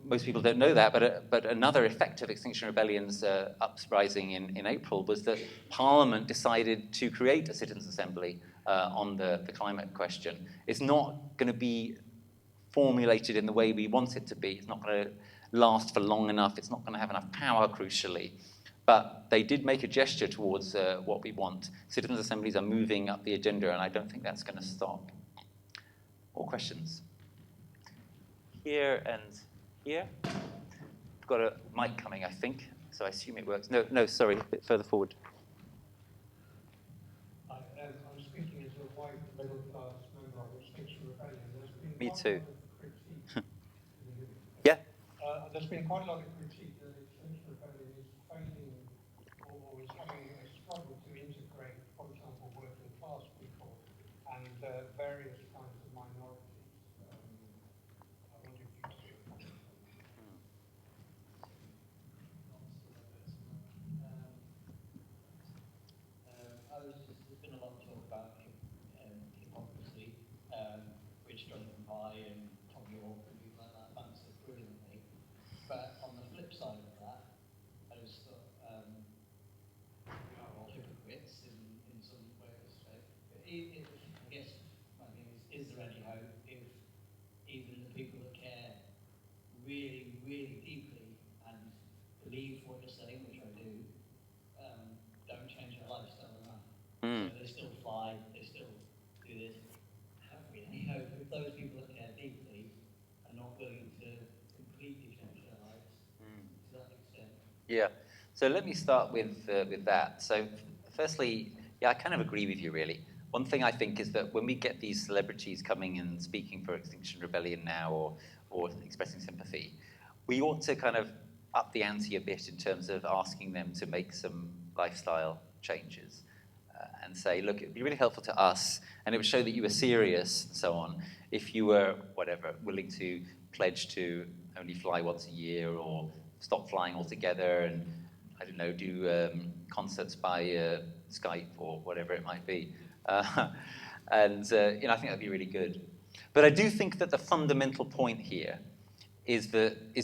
most people don't know that, but another effect of Extinction Rebellion's uprising in April was that Parliament decided to create a citizens' assembly on the climate question. It's not going to be formulated in the way we want it to be. It's not going to last for long enough. It's not going to have enough power, crucially. But they did make a gesture towards what we want. Citizens' assemblies are moving up the agenda, and I don't think that's going to stop. More questions? Here and here. We've got a mic coming, I think, so I assume it works. No, sorry, a bit further forward. I'm speaking as a white middle-class member of Extinction Rebellion. Me too. Yeah. There's been quite a lot of critique that Extinction Rebellion is failing or is having a struggle to integrate, for example, working class people and various kinds of minorities. I wonder if you could say something. There's been a lot of talk about hypocrisy, which Jonathan Pye and Tom York and people like that answered brilliantly. But on the flip side of that, I just thought we are all hypocrites in some ways. Right? But I guess my thing is there any hope if even the people that care really, really deeply and believe what you're saying, which I do, don't change their lifestyle enough? So they still fly, they still do this. Have we any hope if those people that care deeply are not willing to completely change their lives to that extent? Yeah. So let me start with that. So firstly, yeah, I kind of agree with you, really. One thing I think is that when we get these celebrities coming and speaking for Extinction Rebellion now or expressing sympathy, we ought to kind of up the ante a bit in terms of asking them to make some lifestyle changes and say, look, it would be really helpful to us, and it would show that you were serious and so on, if you were, whatever, willing to pledge to only fly once a year or stop flying altogether and, I don't know, do concerts by Skype or whatever it might be. I think that'd be really good. But I do think that the fundamental point here is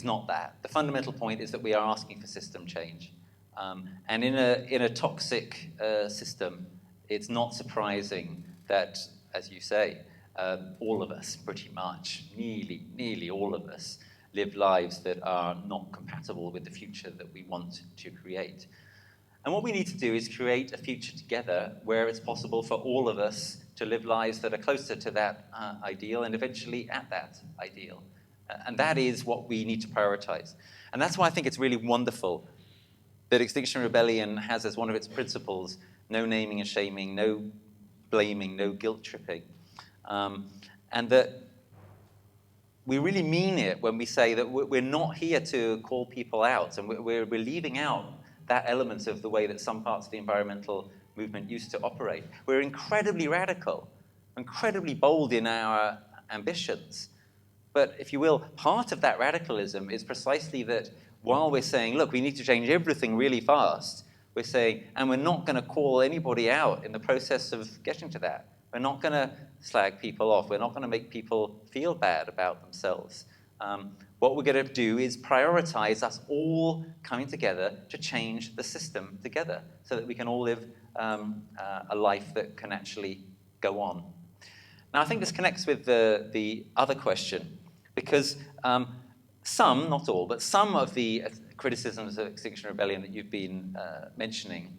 not that. The fundamental point is that we are asking for system change. And in a toxic system, it's not surprising that, as you say, all of us, pretty much, nearly all of us, live lives that are not compatible with the future that we want to create. And what we need to do is create a future together where it's possible for all of us to live lives that are closer to that ideal and eventually at that ideal. And that is what we need to prioritize. And that's why I think it's really wonderful that Extinction Rebellion has as one of its principles no naming and shaming, no blaming, no guilt tripping. And that we really mean it when we say that we're not here to call people out, and we're leaving out that element of the way that some parts of the environmental movement used to operate. We're incredibly radical, incredibly bold in our ambitions. But if you will, part of that radicalism is precisely that while we're saying, look, we need to change everything really fast, we're saying, and we're not going to call anybody out in the process of getting to that. We're not going to slag people off. We're not going to make people feel bad about themselves. What we're going to do is prioritize us all coming together to change the system together so that we can all live a life that can actually go on. Now, I think this connects with the other question, Because some, not all, but some of the criticisms of Extinction Rebellion that you've been mentioning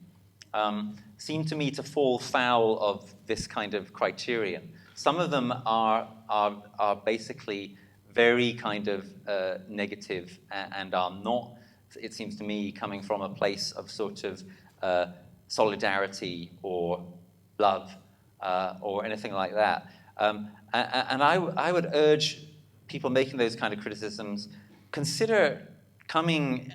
seem to me to fall foul of this kind of criterion. Some of them are basically very kind of negative and are not, it seems to me, coming from a place of sort of solidarity or love or anything like that. And I would urge people making those kind of criticisms, consider coming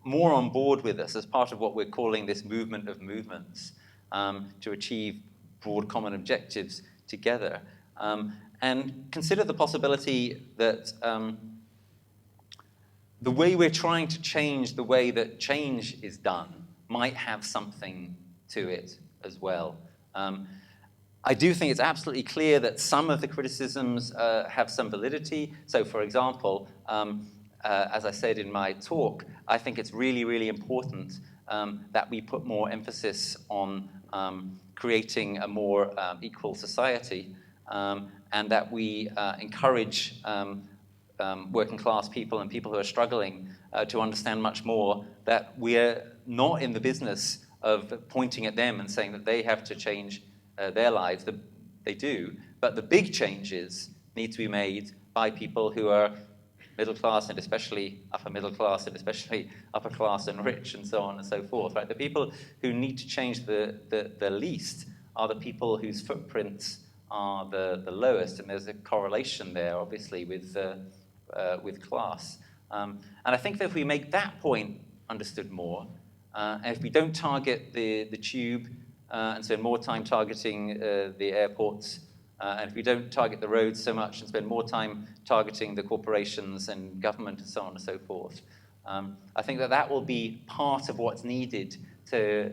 more on board with us as part of what we're calling this movement of movements to achieve broad common objectives together. And consider the possibility that the way we're trying to change the way that change is done might have something to it as well. I do think it's absolutely clear that some of the criticisms have some validity. So, for example, as I said in my talk, I think it's really, really important that we put more emphasis on creating a more equal society, and that we encourage working class people and people who are struggling to understand much more that we're not in the business of pointing at them and saying that they have to change their lives. They do, but the big changes need to be made by people who are middle class and especially upper middle class and especially upper class and rich and so on and so forth. Right? The people who need to change the least are the people whose footprints are the lowest, and there's a correlation there, obviously, with class. And I think that if we make that point understood more, and if we don't target the tube and spend more time targeting the airports, and if we don't target the roads so much and spend more time targeting the corporations and government and so on and so forth, I think that will be part of what's needed to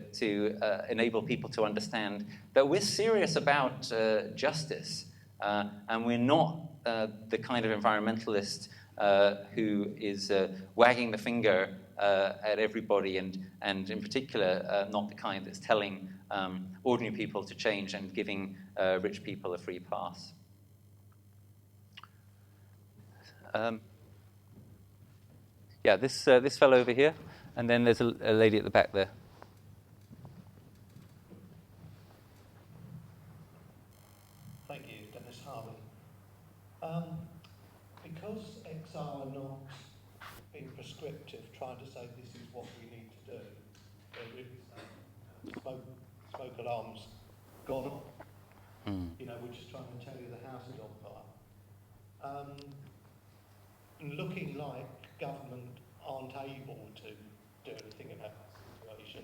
enable people to understand that we're serious about justice, and we're not the kind of environmentalist who is wagging the finger at everybody, and in particular, not the kind that's telling ordinary people to change and giving rich people a free pass. Yeah, this fellow over here, and then there's a lady at the back there. Thank you, Dennis Harvey. Because XR are not being prescriptive, trying to say this is what we need to do, they're really saying smoke alarms gone off. You know, we're just trying to tell you the house is on fire. Looking like government aren't able to do anything about the situation.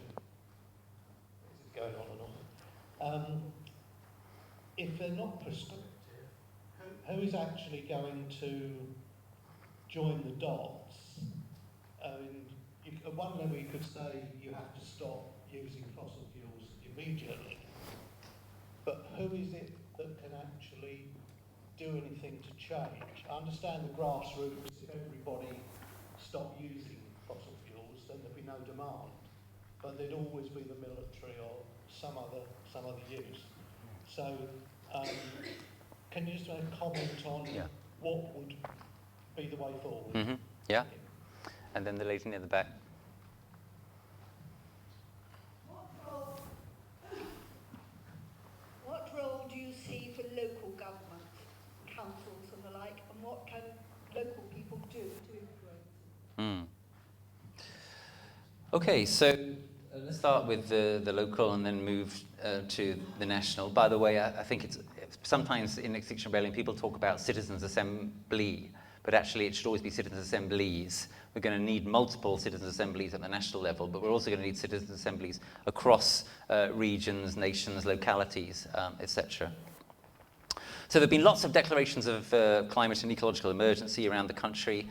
This is going on and on. If they're not prescriptive, who is actually going to join the dots? I mean, at one level you could say you have to stop using fossil fuels immediately, but who is it that can actually do anything to change? I understand the grassroots, if everybody stopped using fossil fuels, then there'd be no demand, but there'd always be the military or some other use. So, can you just make a comment on what would be the way forward? Mm-hmm. Yeah. And then the lady near the back. What role do you see for local government, councils and the like, and what can local people do to influence? Okay, so let's start with the local and then move to the national. By the way, I think it's sometimes in Extinction Rebellion people talk about citizens' assembly, but actually it should always be citizens' assemblies. We're going to need multiple citizens' assemblies at the national level, but we're also going to need citizens' assemblies across regions, nations, localities, etc. So there have been lots of declarations of climate and ecological emergency around the country.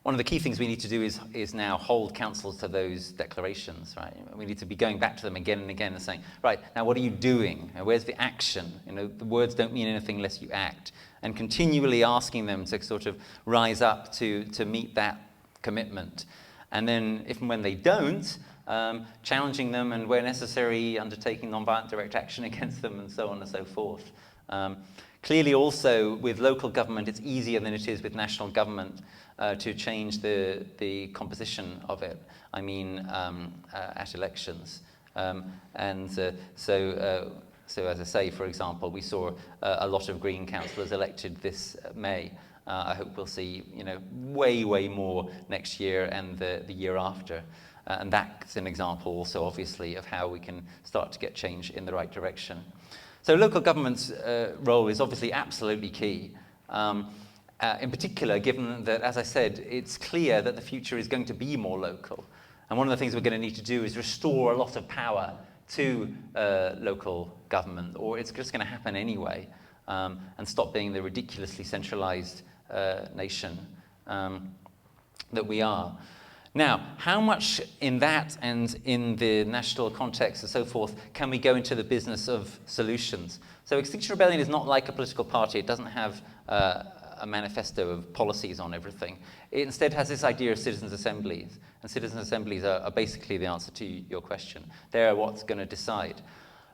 One of the key things we need to do is now hold councils to those declarations, right? We need to be going back to them again and again and saying, right, now what are you doing? Where's the action? You know, the words don't mean anything unless you act. And continually asking them to sort of rise up to meet that commitment. And then if and when they don't, challenging them and where necessary, undertaking non-violent direct action against them and so on and so forth. Clearly also with local government, it's easier than it is with national government to change the composition of it. I mean, at elections. So as I say, for example, we saw a lot of Green councillors elected this May. I hope we'll see, way more next year and the year after. And that's an example also, obviously, of how we can start to get change in the right direction. So local government's role is obviously absolutely key. In particular, given that, as I said, it's clear that the future is going to be more local. And one of the things we're going to need to do is restore a lot of power to local government, or it's just going to happen anyway, and stop being the ridiculously centralized nation that we are. Now, how much in that and in the national context and so forth can we go into the business of solutions? So Extinction Rebellion is not like a political party. It doesn't have a manifesto of policies on everything. It instead has this idea of citizens' assemblies. And citizens' assemblies are basically the answer to your question. They're what's going to decide.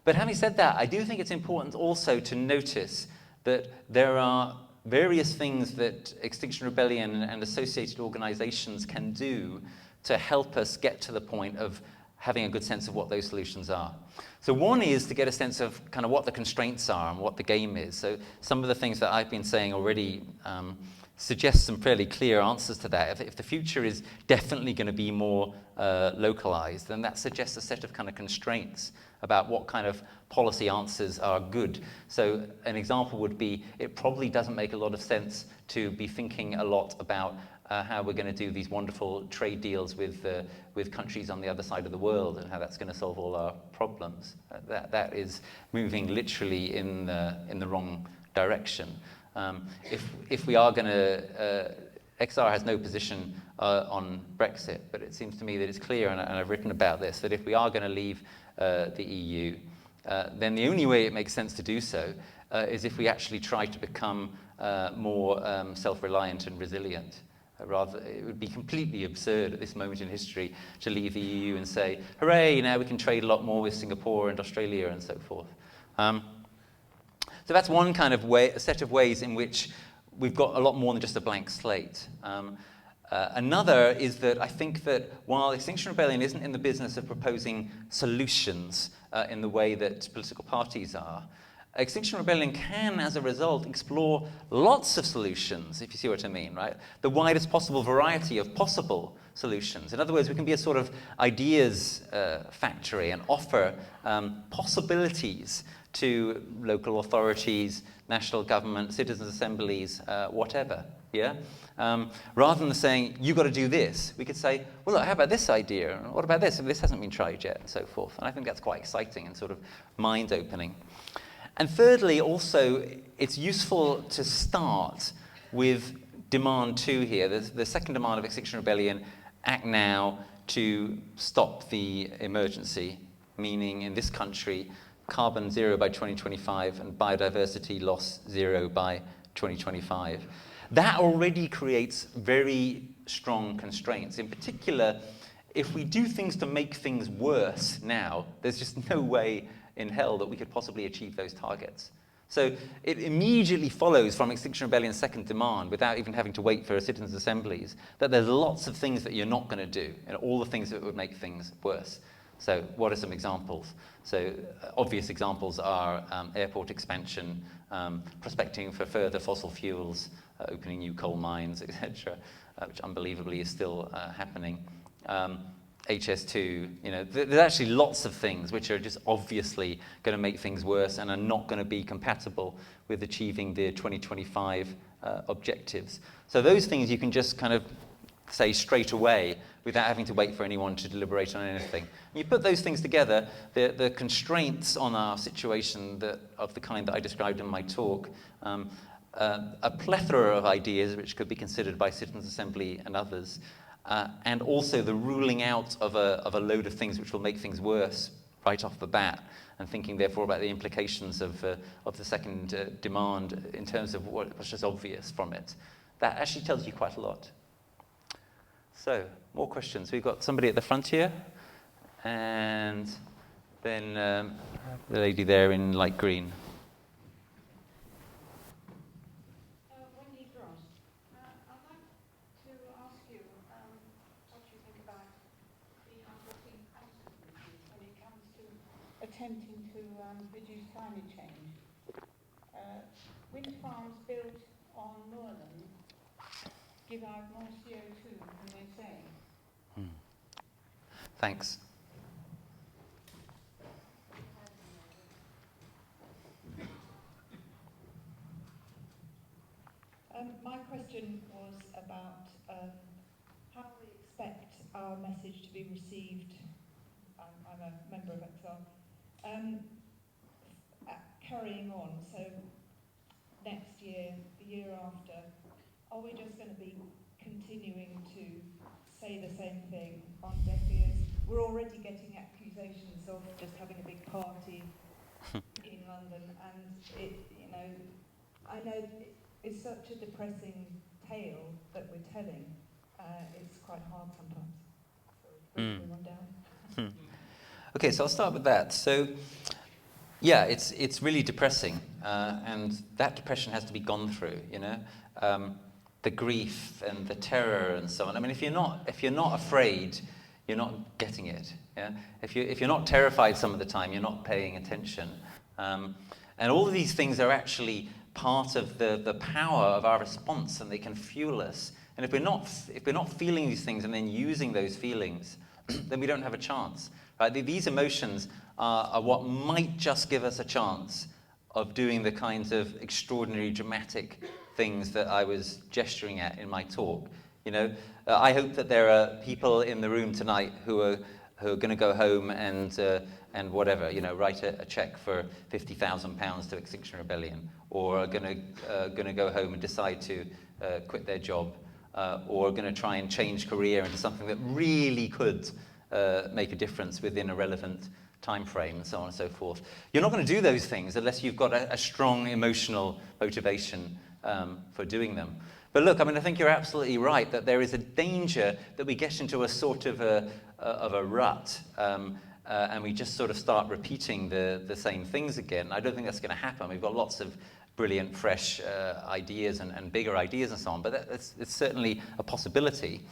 But having said that, I do think it's important also to notice that there are various things that Extinction Rebellion and associated organizations can do to help us get to the point of having a good sense of what those solutions are. So one is to get a sense of kind of what the constraints are and what the game is. So some of the things that I've been saying already suggest some fairly clear answers to that. If the future is definitely going to be more localized, then that suggests a set of kind of constraints about what kind of policy answers are good. So an example would be, it probably doesn't make a lot of sense to be thinking a lot about how we're going to do these wonderful trade deals with countries on the other side of the world and how that's going to solve all our problems. That is moving literally in the wrong direction. If we are going to, XR has no position on Brexit, but it seems to me that it's clear, and I've written about this, that if we are going to leave the EU, then the only way it makes sense to do so is if we actually try to become more self-reliant and resilient. Rather, it would be completely absurd at this moment in history to leave the EU and say, hooray, now we can trade a lot more with Singapore and Australia and so forth. So that's one kind of way, a set of ways in which we've got a lot more than just a blank slate. Another is that I think that while Extinction Rebellion isn't in the business of proposing solutions in the way that political parties are, Extinction Rebellion can, as a result, explore lots of solutions, if you see what I mean, right? The widest possible variety of possible solutions. In other words, we can be a sort of ideas factory and offer possibilities to local authorities, national government, citizens' assemblies, whatever, yeah? Rather than saying, you've got to do this, we could say, well, look, how about this idea? What about this? If this hasn't been tried yet, and so forth. And I think that's quite exciting and sort of mind-opening. And thirdly, also, it's useful to start with demand 2 here. The second demand of Extinction Rebellion, act now to stop the emergency, meaning in this country, carbon 0 by 2025 and biodiversity loss 0 by 2025. That already creates very strong constraints. In particular, if we do things to make things worse now, there's just no way in hell that we could possibly achieve those targets. So it immediately follows from Extinction Rebellion's second demand, without even having to wait for citizens' assemblies, that there's lots of things that you're not going to do, and all the things that would make things worse. So what are some examples? So obvious examples are airport expansion, prospecting for further fossil fuels, opening new coal mines, etc., which unbelievably is still happening. HS2, there's actually lots of things which are just obviously going to make things worse and are not going to be compatible with achieving the 2025 objectives. So those things you can just kind of say straight away without having to wait for anyone to deliberate on anything. And you put those things together, the constraints on our situation of the kind that I described in my talk, a plethora of ideas which could be considered by Citizens' Assembly and others, and also the ruling out of a load of things which will make things worse right off the bat, and thinking therefore about the implications of the second demand in terms of what's just obvious from it. That actually tells you quite a lot. So, more questions. We've got somebody at the front here, and then the lady there in light green. attempting to reduce climate change. Wind farms built on moorland give out more CO2 than they say. Thanks. My question was about how we expect our message to be received. I'm a member of XR. Carrying on, so next year, the year after, are we just going to be continuing to say the same thing on deaf ears? We're already getting accusations of just having a big party in London, and it, you know, I know it's such a depressing tale that we're telling. It's quite hard sometimes. So bring one down. Okay, so I'll start with that. So, yeah, it's really depressing, and that depression has to be gone through. You know, the grief and the terror and so on. I mean, if you're not afraid, you're not getting it. Yeah, if you're not terrified some of the time, you're not paying attention. And all of these things are actually part of the power of our response, and they can fuel us. And if we're not feeling these things and then using those feelings, then we don't have a chance. Right? These emotions are what might just give us a chance of doing the kinds of extraordinary, dramatic things that I was gesturing at in my talk. You know, I hope that there are people in the room tonight who are going to go home and whatever, you know, write a check for £50,000 to Extinction Rebellion, or are going to go home and decide to quit their job, or are going to try and change career into something that really could make a difference within a relevant time frame, and so on and so forth. You're not going to do those things unless you've got a strong emotional motivation for doing them. But look, I mean, I think you're absolutely right that there is a danger that we get into a sort of a rut, and we just sort of start repeating the same things again. I don't think that's going to happen. We've got lots of brilliant, fresh ideas and bigger ideas and so on, but it's certainly a possibility.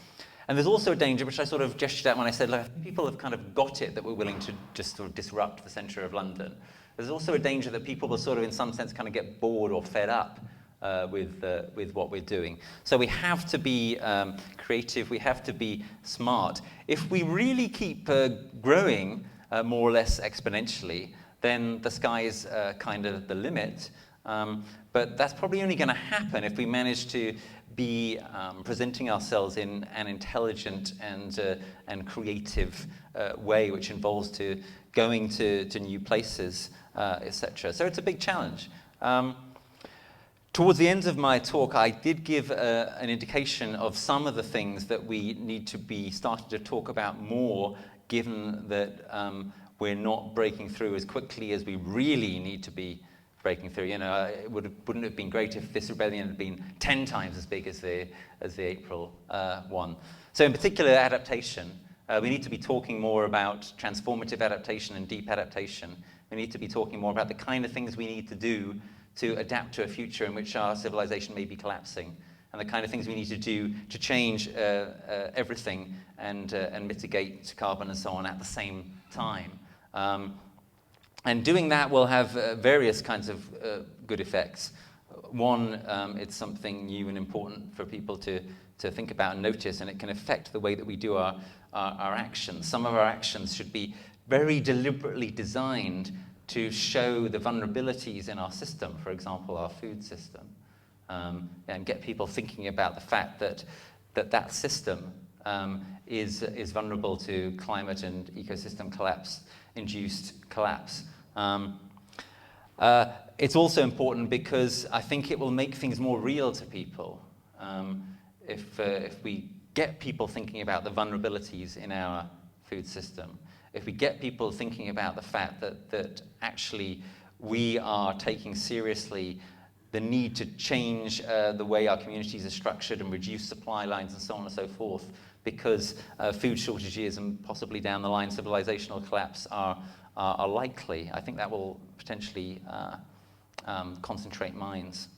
And there's also a danger, which I sort of gestured at when I said, look, people have kind of got it that we're willing to just sort of disrupt the centre of London. There's also a danger that people will sort of, in some sense, kind of get bored or fed up with what we're doing. So we have to be creative, we have to be smart. If we really keep growing more or less exponentially, then the sky's kind of the limit. But that's probably only going to happen if we manage to be presenting ourselves in an intelligent and creative way, which involves going to new places, etc. So it's a big challenge. Towards the end of my talk, I did give an indication of some of the things that we need to be starting to talk about more, given that we're not breaking through as quickly as we really need to be breaking through. You know, wouldn't it have been great if this rebellion had been 10 times as big as the April one? So in particular, adaptation. We need to be talking more about transformative adaptation and deep adaptation. We need to be talking more about the kind of things we need to do to adapt to a future in which our civilization may be collapsing, and the kind of things we need to do to change everything and mitigate carbon and so on at the same time. And doing that will have various kinds of good effects. One, it's something new and important for people to think about and notice, and it can affect the way that we do our actions. Some of our actions should be very deliberately designed to show the vulnerabilities in our system, for example, our food system, and get people thinking about the fact that system is vulnerable to climate and ecosystem induced collapse. It's also important because I think it will make things more real to people. If we get people thinking about the vulnerabilities in our food system, if we get people thinking about the fact that actually we are taking seriously the need to change the way our communities are structured and reduce supply lines and so on and so forth, because food shortages and possibly down the line civilizational collapse are likely, I think that will potentially concentrate minds.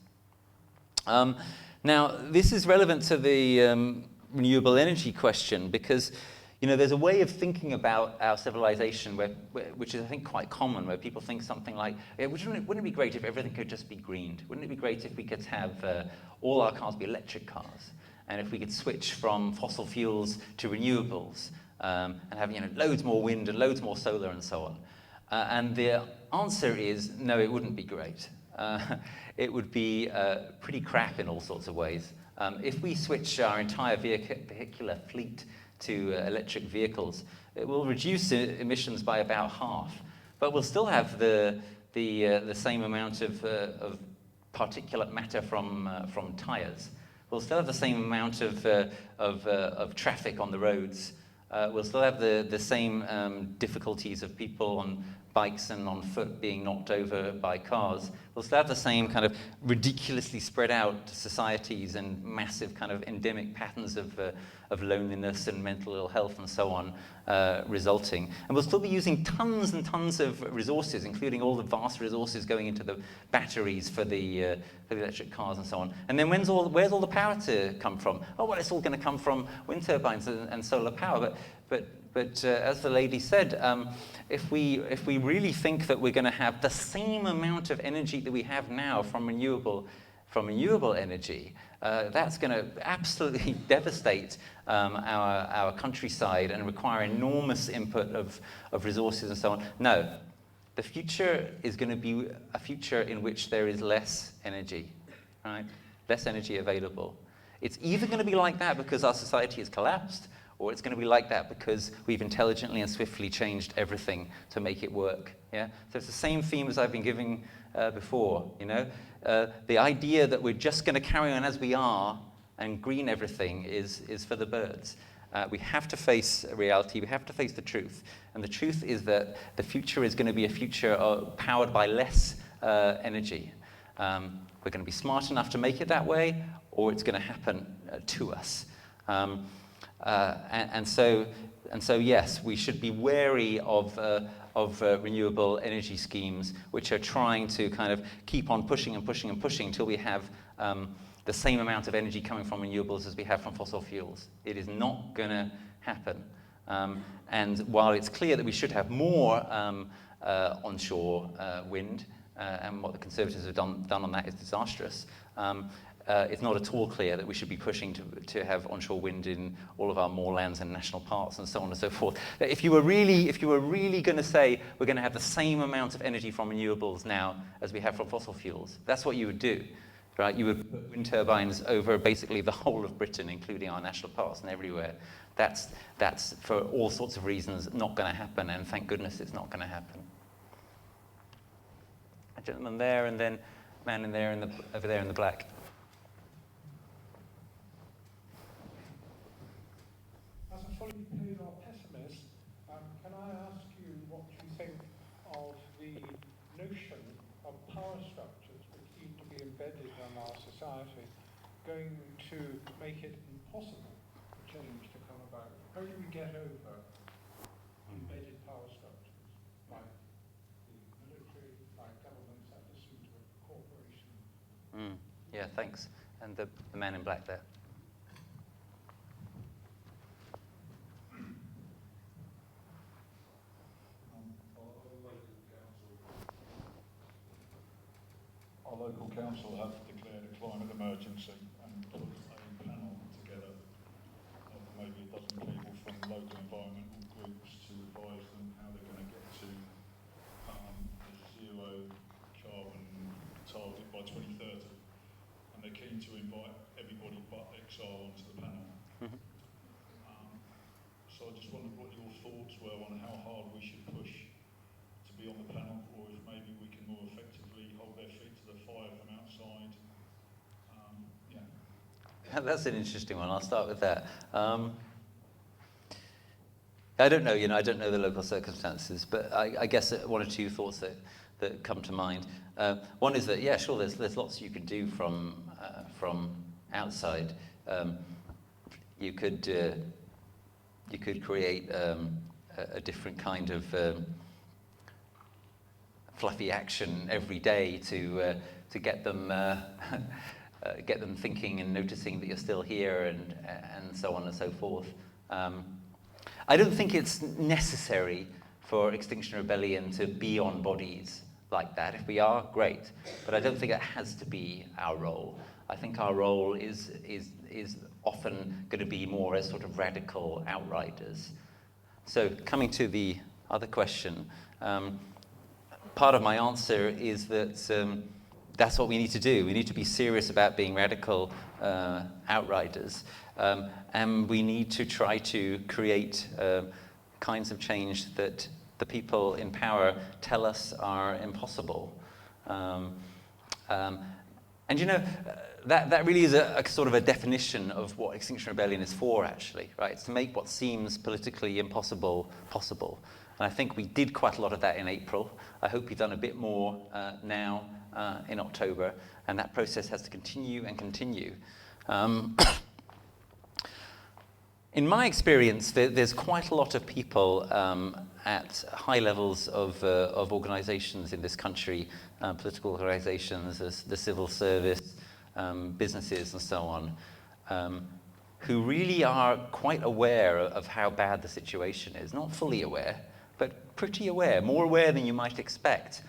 Now, this is relevant to the renewable energy question because, You know, there's a way of thinking about our civilization which is, I think, quite common, where people think something like, yeah, wouldn't it be great if everything could just be greened? Wouldn't it be great if we could have all our cars be electric cars? And if we could switch from fossil fuels to renewables, and have, you know, loads more wind and loads more solar and so on? And the answer is, no, it wouldn't be great. It would be pretty crap in all sorts of ways. If we switch our entire vehicular fleet to electric vehicles, it will reduce emissions by about half, but we'll still have the same amount of particulate matter from tires. We'll still have the same amount of traffic on the roads. We'll still have the same difficulties of people on bikes and on foot being knocked over by cars. We'll still have the same kind of ridiculously spread out societies and massive kind of endemic patterns of loneliness and mental ill health and so on resulting. And we'll still be using tons and tons of resources, including all the vast resources going into the batteries for the electric cars and so on. And then where's all the power to come from? Oh, well, it's all going to come from wind turbines and solar power. But as the lady said, if we really think that we're going to have the same amount of energy that we have now from renewable energy, that's going to absolutely devastate our countryside and require enormous input of resources and so on. No, the future is going to be a future in which there is less energy, right? Less energy available. It's either going to be like that because our society has collapsed, or it's going to be like that because we've intelligently and swiftly changed everything to make it work. Yeah? So it's the same theme as I've been giving before. You know, the idea that we're just going to carry on as we are and green everything is for the birds. We have to face reality. We have to face the truth. And the truth is that the future is going to be a future powered by less energy. We're going to be smart enough to make it that way, or it's going to happen to us. And so yes, we should be wary of renewable energy schemes which are trying to kind of keep on pushing and pushing and pushing until we have the same amount of energy coming from renewables as we have from fossil fuels. It is not going to happen. And while it's clear that we should have more onshore wind, and what the Conservatives have done on that is disastrous, it's not at all clear that we should be pushing to have onshore wind in all of our moorlands and national parks and so on and so forth. If you were really going to say we're going to have the same amount of energy from renewables now as we have from fossil fuels, that's what you would do, right? You would put wind turbines over basically the whole of Britain, including our national parks and everywhere. That's for all sorts of reasons not going to happen, and thank goodness it's not going to happen. A gentleman there, and then a man in there over there in the black. As a fully paid or pessimist, can I ask you what you think of the notion of power structures which seem to be embedded in our society going to make it impossible for change to come about? How do we get over embedded power structures like the military, like governments that listen to a corporation? Yeah, thanks. And the man in black there. Our local council have declared a climate emergency and put a panel together of maybe a dozen people from local environmental groups to advise them how they're going to get to a zero carbon target by 2030. And they're keen to invite everybody but XR onto the panel. So I just wondered what your thoughts were on how hard we should push to be on the panel, or if maybe we can more effectively hold their feet to the fire from outside. That's an interesting one. I'll start with that. I don't know, I don't know the local circumstances, but I guess one or two thoughts that come to mind. One is that, yeah, sure, there's lots you could do from outside. You could create a different kind of fluffy action every day to get them thinking and noticing that you're still here and so on and so forth. I don't think it's necessary for Extinction Rebellion to be on bodies like that. If we are, great. But I don't think it has to be our role. I think our role is often going to be more as sort of radical outriders. So coming to the other question, part of my answer is that that's what we need to do. We need to be serious about being radical outriders. And we need to try to create kinds of change that the people in power tell us are impossible. And you know, that really is a sort of a definition of what Extinction Rebellion is for, actually, right? It's to make what seems politically impossible possible. And I think we did quite a lot of that in April. I hope we've done a bit more now in October, and that process has to continue and continue. In my experience, there's quite a lot of people at high levels of organizations in this country, political organizations, the civil service, businesses and so on, who really are quite aware of how bad the situation is. Not fully aware, but pretty aware, more aware than you might expect.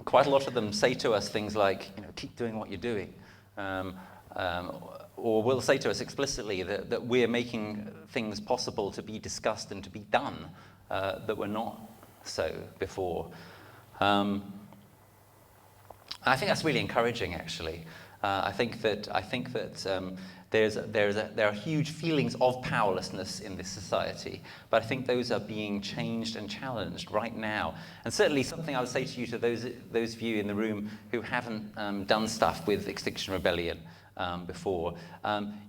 Quite a lot of them say to us things like, you know, keep doing what you're doing. Or will say to us explicitly that we're making things possible to be discussed and to be done that were not so before. I think that's really encouraging, actually. I think that there are huge feelings of powerlessness in this society, but I think those are being changed and challenged right now. And certainly something I would say to you, to those of you in the room who haven't done stuff with Extinction Rebellion before,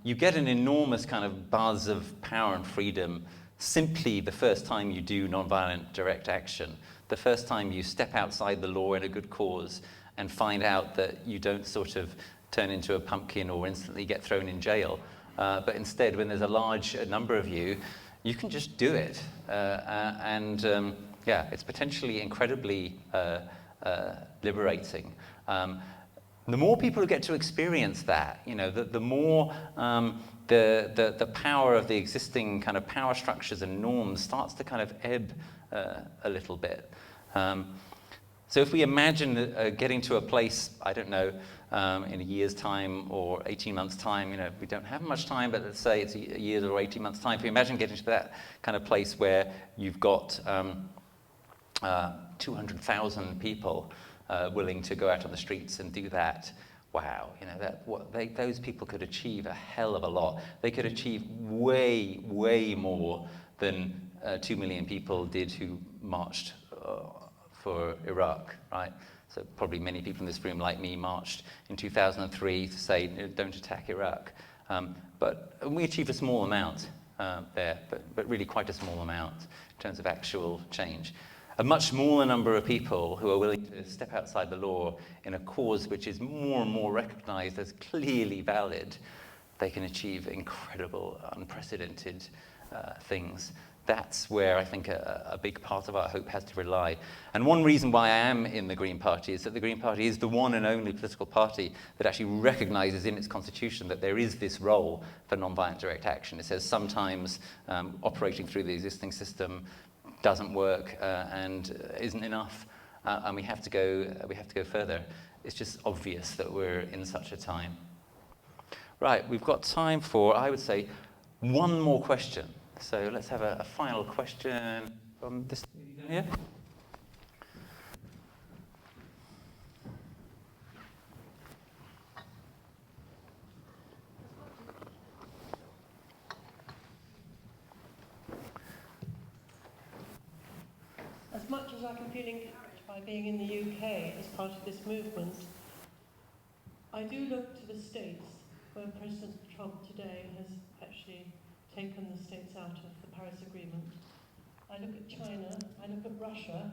you get an enormous kind of buzz of power and freedom simply the first time you do nonviolent direct action, the first time you step outside the law in a good cause and find out that you don't sort of turn into a pumpkin or instantly get thrown in jail, but instead when there's a large number of you, you can just do it. Yeah, it's potentially incredibly liberating. The more people who get to experience that, you know, the more the power of the existing kind of power structures and norms starts to kind of ebb a little bit. So if we imagine getting to a place, I don't know, in a year's time or 18 months' time, you know, we don't have much time, but let's say it's a year or 18 months' time. If you imagine getting to that kind of place where you've got 200,000 people willing to go out on the streets and do that, wow, you know, those people could achieve a hell of a lot. They could achieve way, way more than 2 million people did who marched for Iraq, right? So probably many people in this room, like me, marched in 2003 to say, don't attack Iraq. But we achieved a small amount there, but really quite a small amount in terms of actual change. A much smaller number of people who are willing to step outside the law in a cause which is more and more recognized as clearly valid, they can achieve incredible, unprecedented things. That's where I think a big part of our hope has to rely. And one reason why I am in the Green Party is that the Green Party is the one and only political party that actually recognizes in its constitution that there is this role for nonviolent direct action. It says sometimes operating through the existing system doesn't work and isn't enough, and we have to go further. It's just obvious that we're in such a time. Right, we've got time for, I would say, one more question. So let's have a final question from this here. As much as I can feel encouraged by being in the UK as part of this movement, I do look to the States, where President Trump today has actually taken the States out of the Paris Agreement. I look at China, I look at Russia,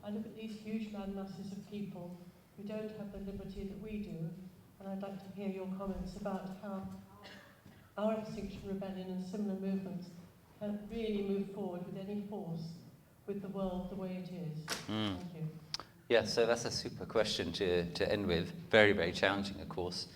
I look at these huge land masses of people who don't have the liberty that we do, and I'd like to hear your comments about how our Extinction Rebellion and similar movements can really move forward with any force with the world the way it is. Thank you. Yeah, so that's a super question to end with. Very, very challenging, of course.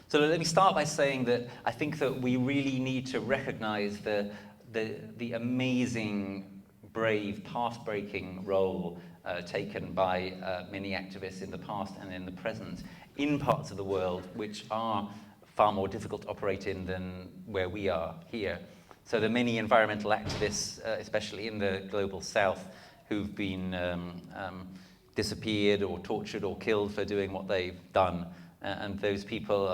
So let me start by saying that I think that we really need to recognize the the amazing, brave, path-breaking role taken by many activists in the past and in the present in parts of the world which are far more difficult to operate in than where we are here. So there are many environmental activists, especially in the global south, who've been disappeared or tortured or killed for doing what they've done. And those people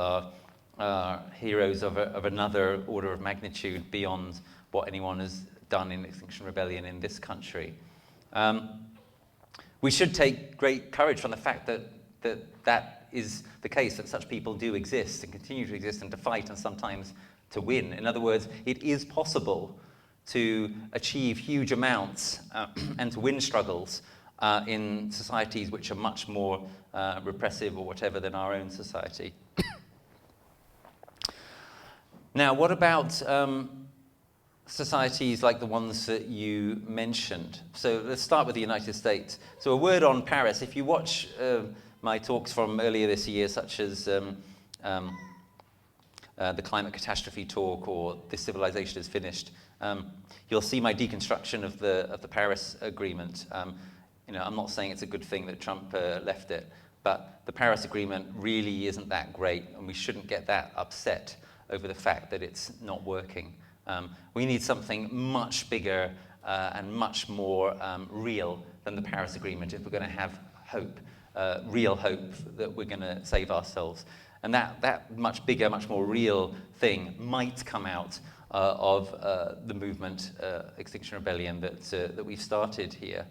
are heroes of another order of magnitude beyond what anyone has done in Extinction Rebellion in this country. We should take great courage from the fact that is the case, that such people do exist and continue to exist and to fight and sometimes to win. In other words, it is possible to achieve huge amounts and to win struggles in societies which are much more repressive or whatever than our own society. Now, what about societies like the ones that you mentioned? So let's start with the United States. So a word on Paris. If you watch my talks from earlier this year, such as the climate catastrophe talk or This Civilization is Finished, you'll see my deconstruction of the Paris Agreement. I'm not saying it's a good thing that Trump left it, but the Paris Agreement really isn't that great, and we shouldn't get that upset over the fact that it's not working. We need something much bigger and much more real than the Paris Agreement if we're going to have hope. Real hope that we're going to save ourselves. And that much bigger, much more real thing might come out of the movement, Extinction Rebellion, that we've started here.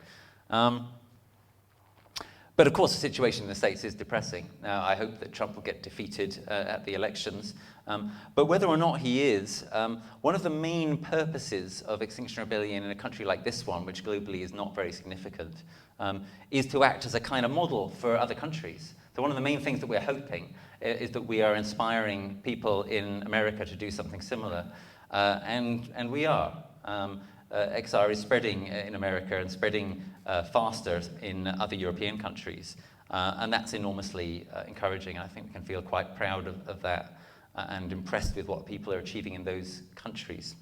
But of course, the situation in the States is depressing. Now, I hope that Trump will get defeated at the elections. But whether or not he is, one of the main purposes of Extinction Rebellion in a country like this one, which globally is not very significant, is to act as a kind of model for other countries. So one of the main things that we're hoping is that we are inspiring people in America to do something similar. And we are. XR is spreading in America and spreading faster in other European countries. And that's enormously encouraging. And I think we can feel quite proud of that and impressed with what people are achieving in those countries.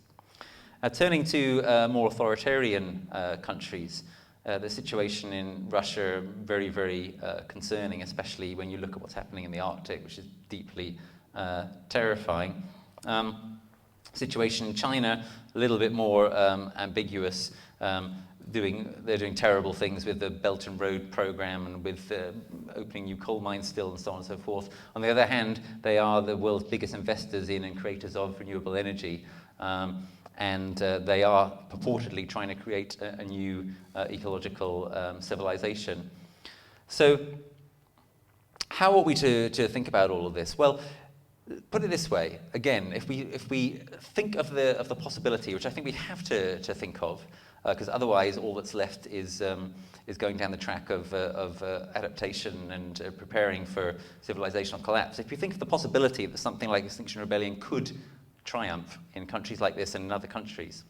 Turning to more authoritarian countries, the situation in Russia, very, very concerning, especially when you look at what's happening in the Arctic, which is deeply terrifying. Situation in China, a little bit more ambiguous. They're doing terrible things with the Belt and Road program and with opening new coal mines still and so on and so forth. On the other hand, they are the world's biggest investors in and creators of renewable energy. And they are purportedly trying to create a new ecological civilization. So how are we to think about all of this? Well, put it this way, again, if we think of the possibility, which I think we have to think of, because otherwise all that's left is going down the track of adaptation and preparing for civilizational collapse. If you think of the possibility that something like Extinction Rebellion could triumph in countries like this and in other countries,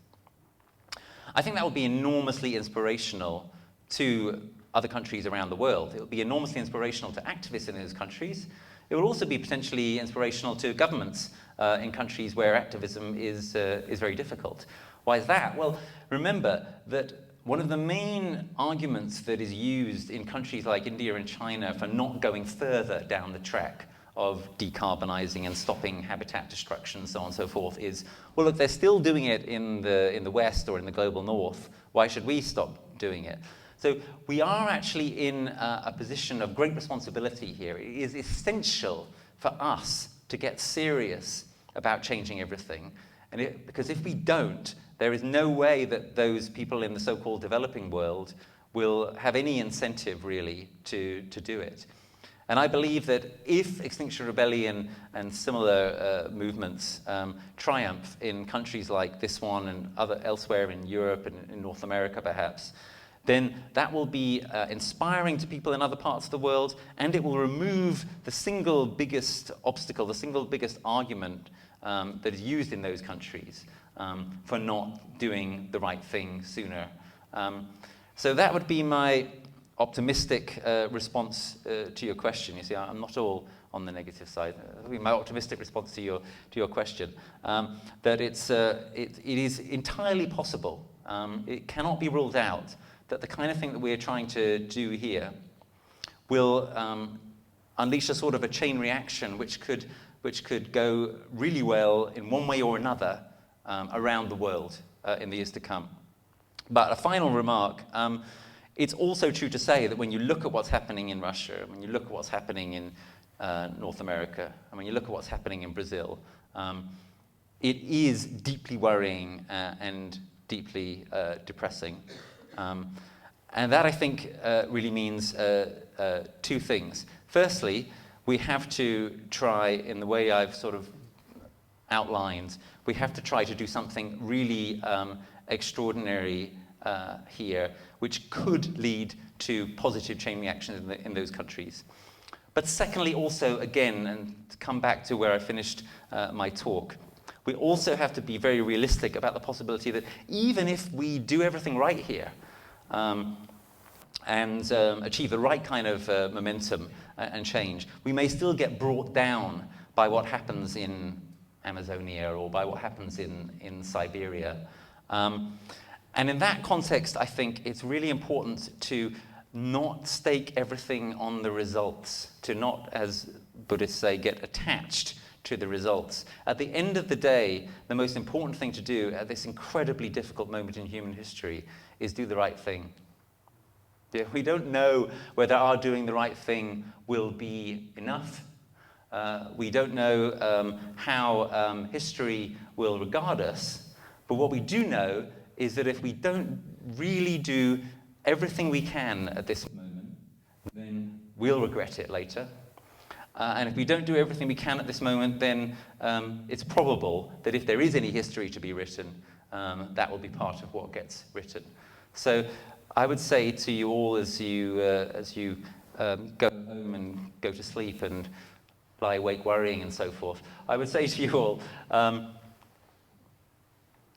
I think that would be enormously inspirational to other countries around the world. It would be enormously inspirational to activists in those countries. It will also be potentially inspirational to governments in countries where activism is very difficult. Why is that? Well, remember that one of the main arguments that is used in countries like India and China for not going further down the track of decarbonizing and stopping habitat destruction and so on and so forth is, well, look, they're still doing it in the West or in the global North. Why should we stop doing it? So we are actually in a position of great responsibility here. It is essential for us to get serious about changing everything. Because if we don't, there is no way that those people in the so-called developing world will have any incentive, really, to do it. And I believe that if Extinction Rebellion and similar movements triumph in countries like this one and elsewhere in Europe and in North America, perhaps, then that will be inspiring to people in other parts of the world, and it will remove the single biggest obstacle, the single biggest argument that is used in those countries for not doing the right thing sooner. So that would be my optimistic response to your question. You see, I'm not all on the negative side. My optimistic response to your question, that it is entirely possible. It cannot be ruled out that the kind of thing that we're trying to do here will unleash a sort of a chain reaction which could go really well in one way or another around the world in the years to come. But a final remark, it's also true to say that when you look at what's happening in Russia, when you look at what's happening in North America, and when you look at what's happening in Brazil, it is deeply worrying and deeply depressing. And that, I think, really means two things. Firstly, we have to try, in the way I've sort of outlined, we have to try to do something really extraordinary here, which could lead to positive chain reactions in those countries. But secondly, also, again, and to come back to where I finished my talk, we also have to be very realistic about the possibility that even if we do everything right here and achieve the right kind of momentum and change, we may still get brought down by what happens in Amazonia or by what happens in Siberia. And in that context, I think it's really important to not stake everything on the results, to not, as Buddhists say, get attached to the results. At the end of the day, the most important thing to do at this incredibly difficult moment in human history is do the right thing. We don't know whether our doing the right thing will be enough. We don't know how history will regard us. But what we do know is that if we don't really do everything we can at this moment, then we'll regret it later. And if we don't do everything we can at this moment, then it's probable that if there is any history to be written, that will be part of what gets written. So I would say to you all as you go home and go to sleep and lie awake worrying and so forth, I would say to you all,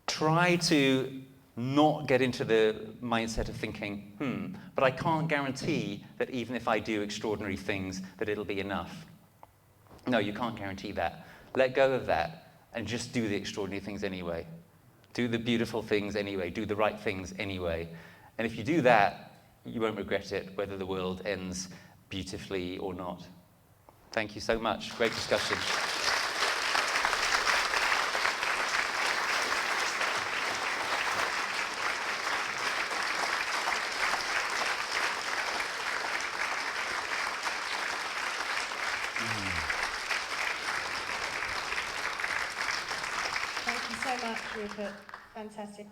try to not get into the mindset of thinking, but I can't guarantee that even if I do extraordinary things, that it'll be enough. No, you can't guarantee that. Let go of that and just do the extraordinary things anyway. Do the beautiful things anyway. Do the right things anyway. And if you do that, you won't regret it, whether the world ends beautifully or not. Thank you so much. Great discussion. Thank you so much, Rupert. Fantastic.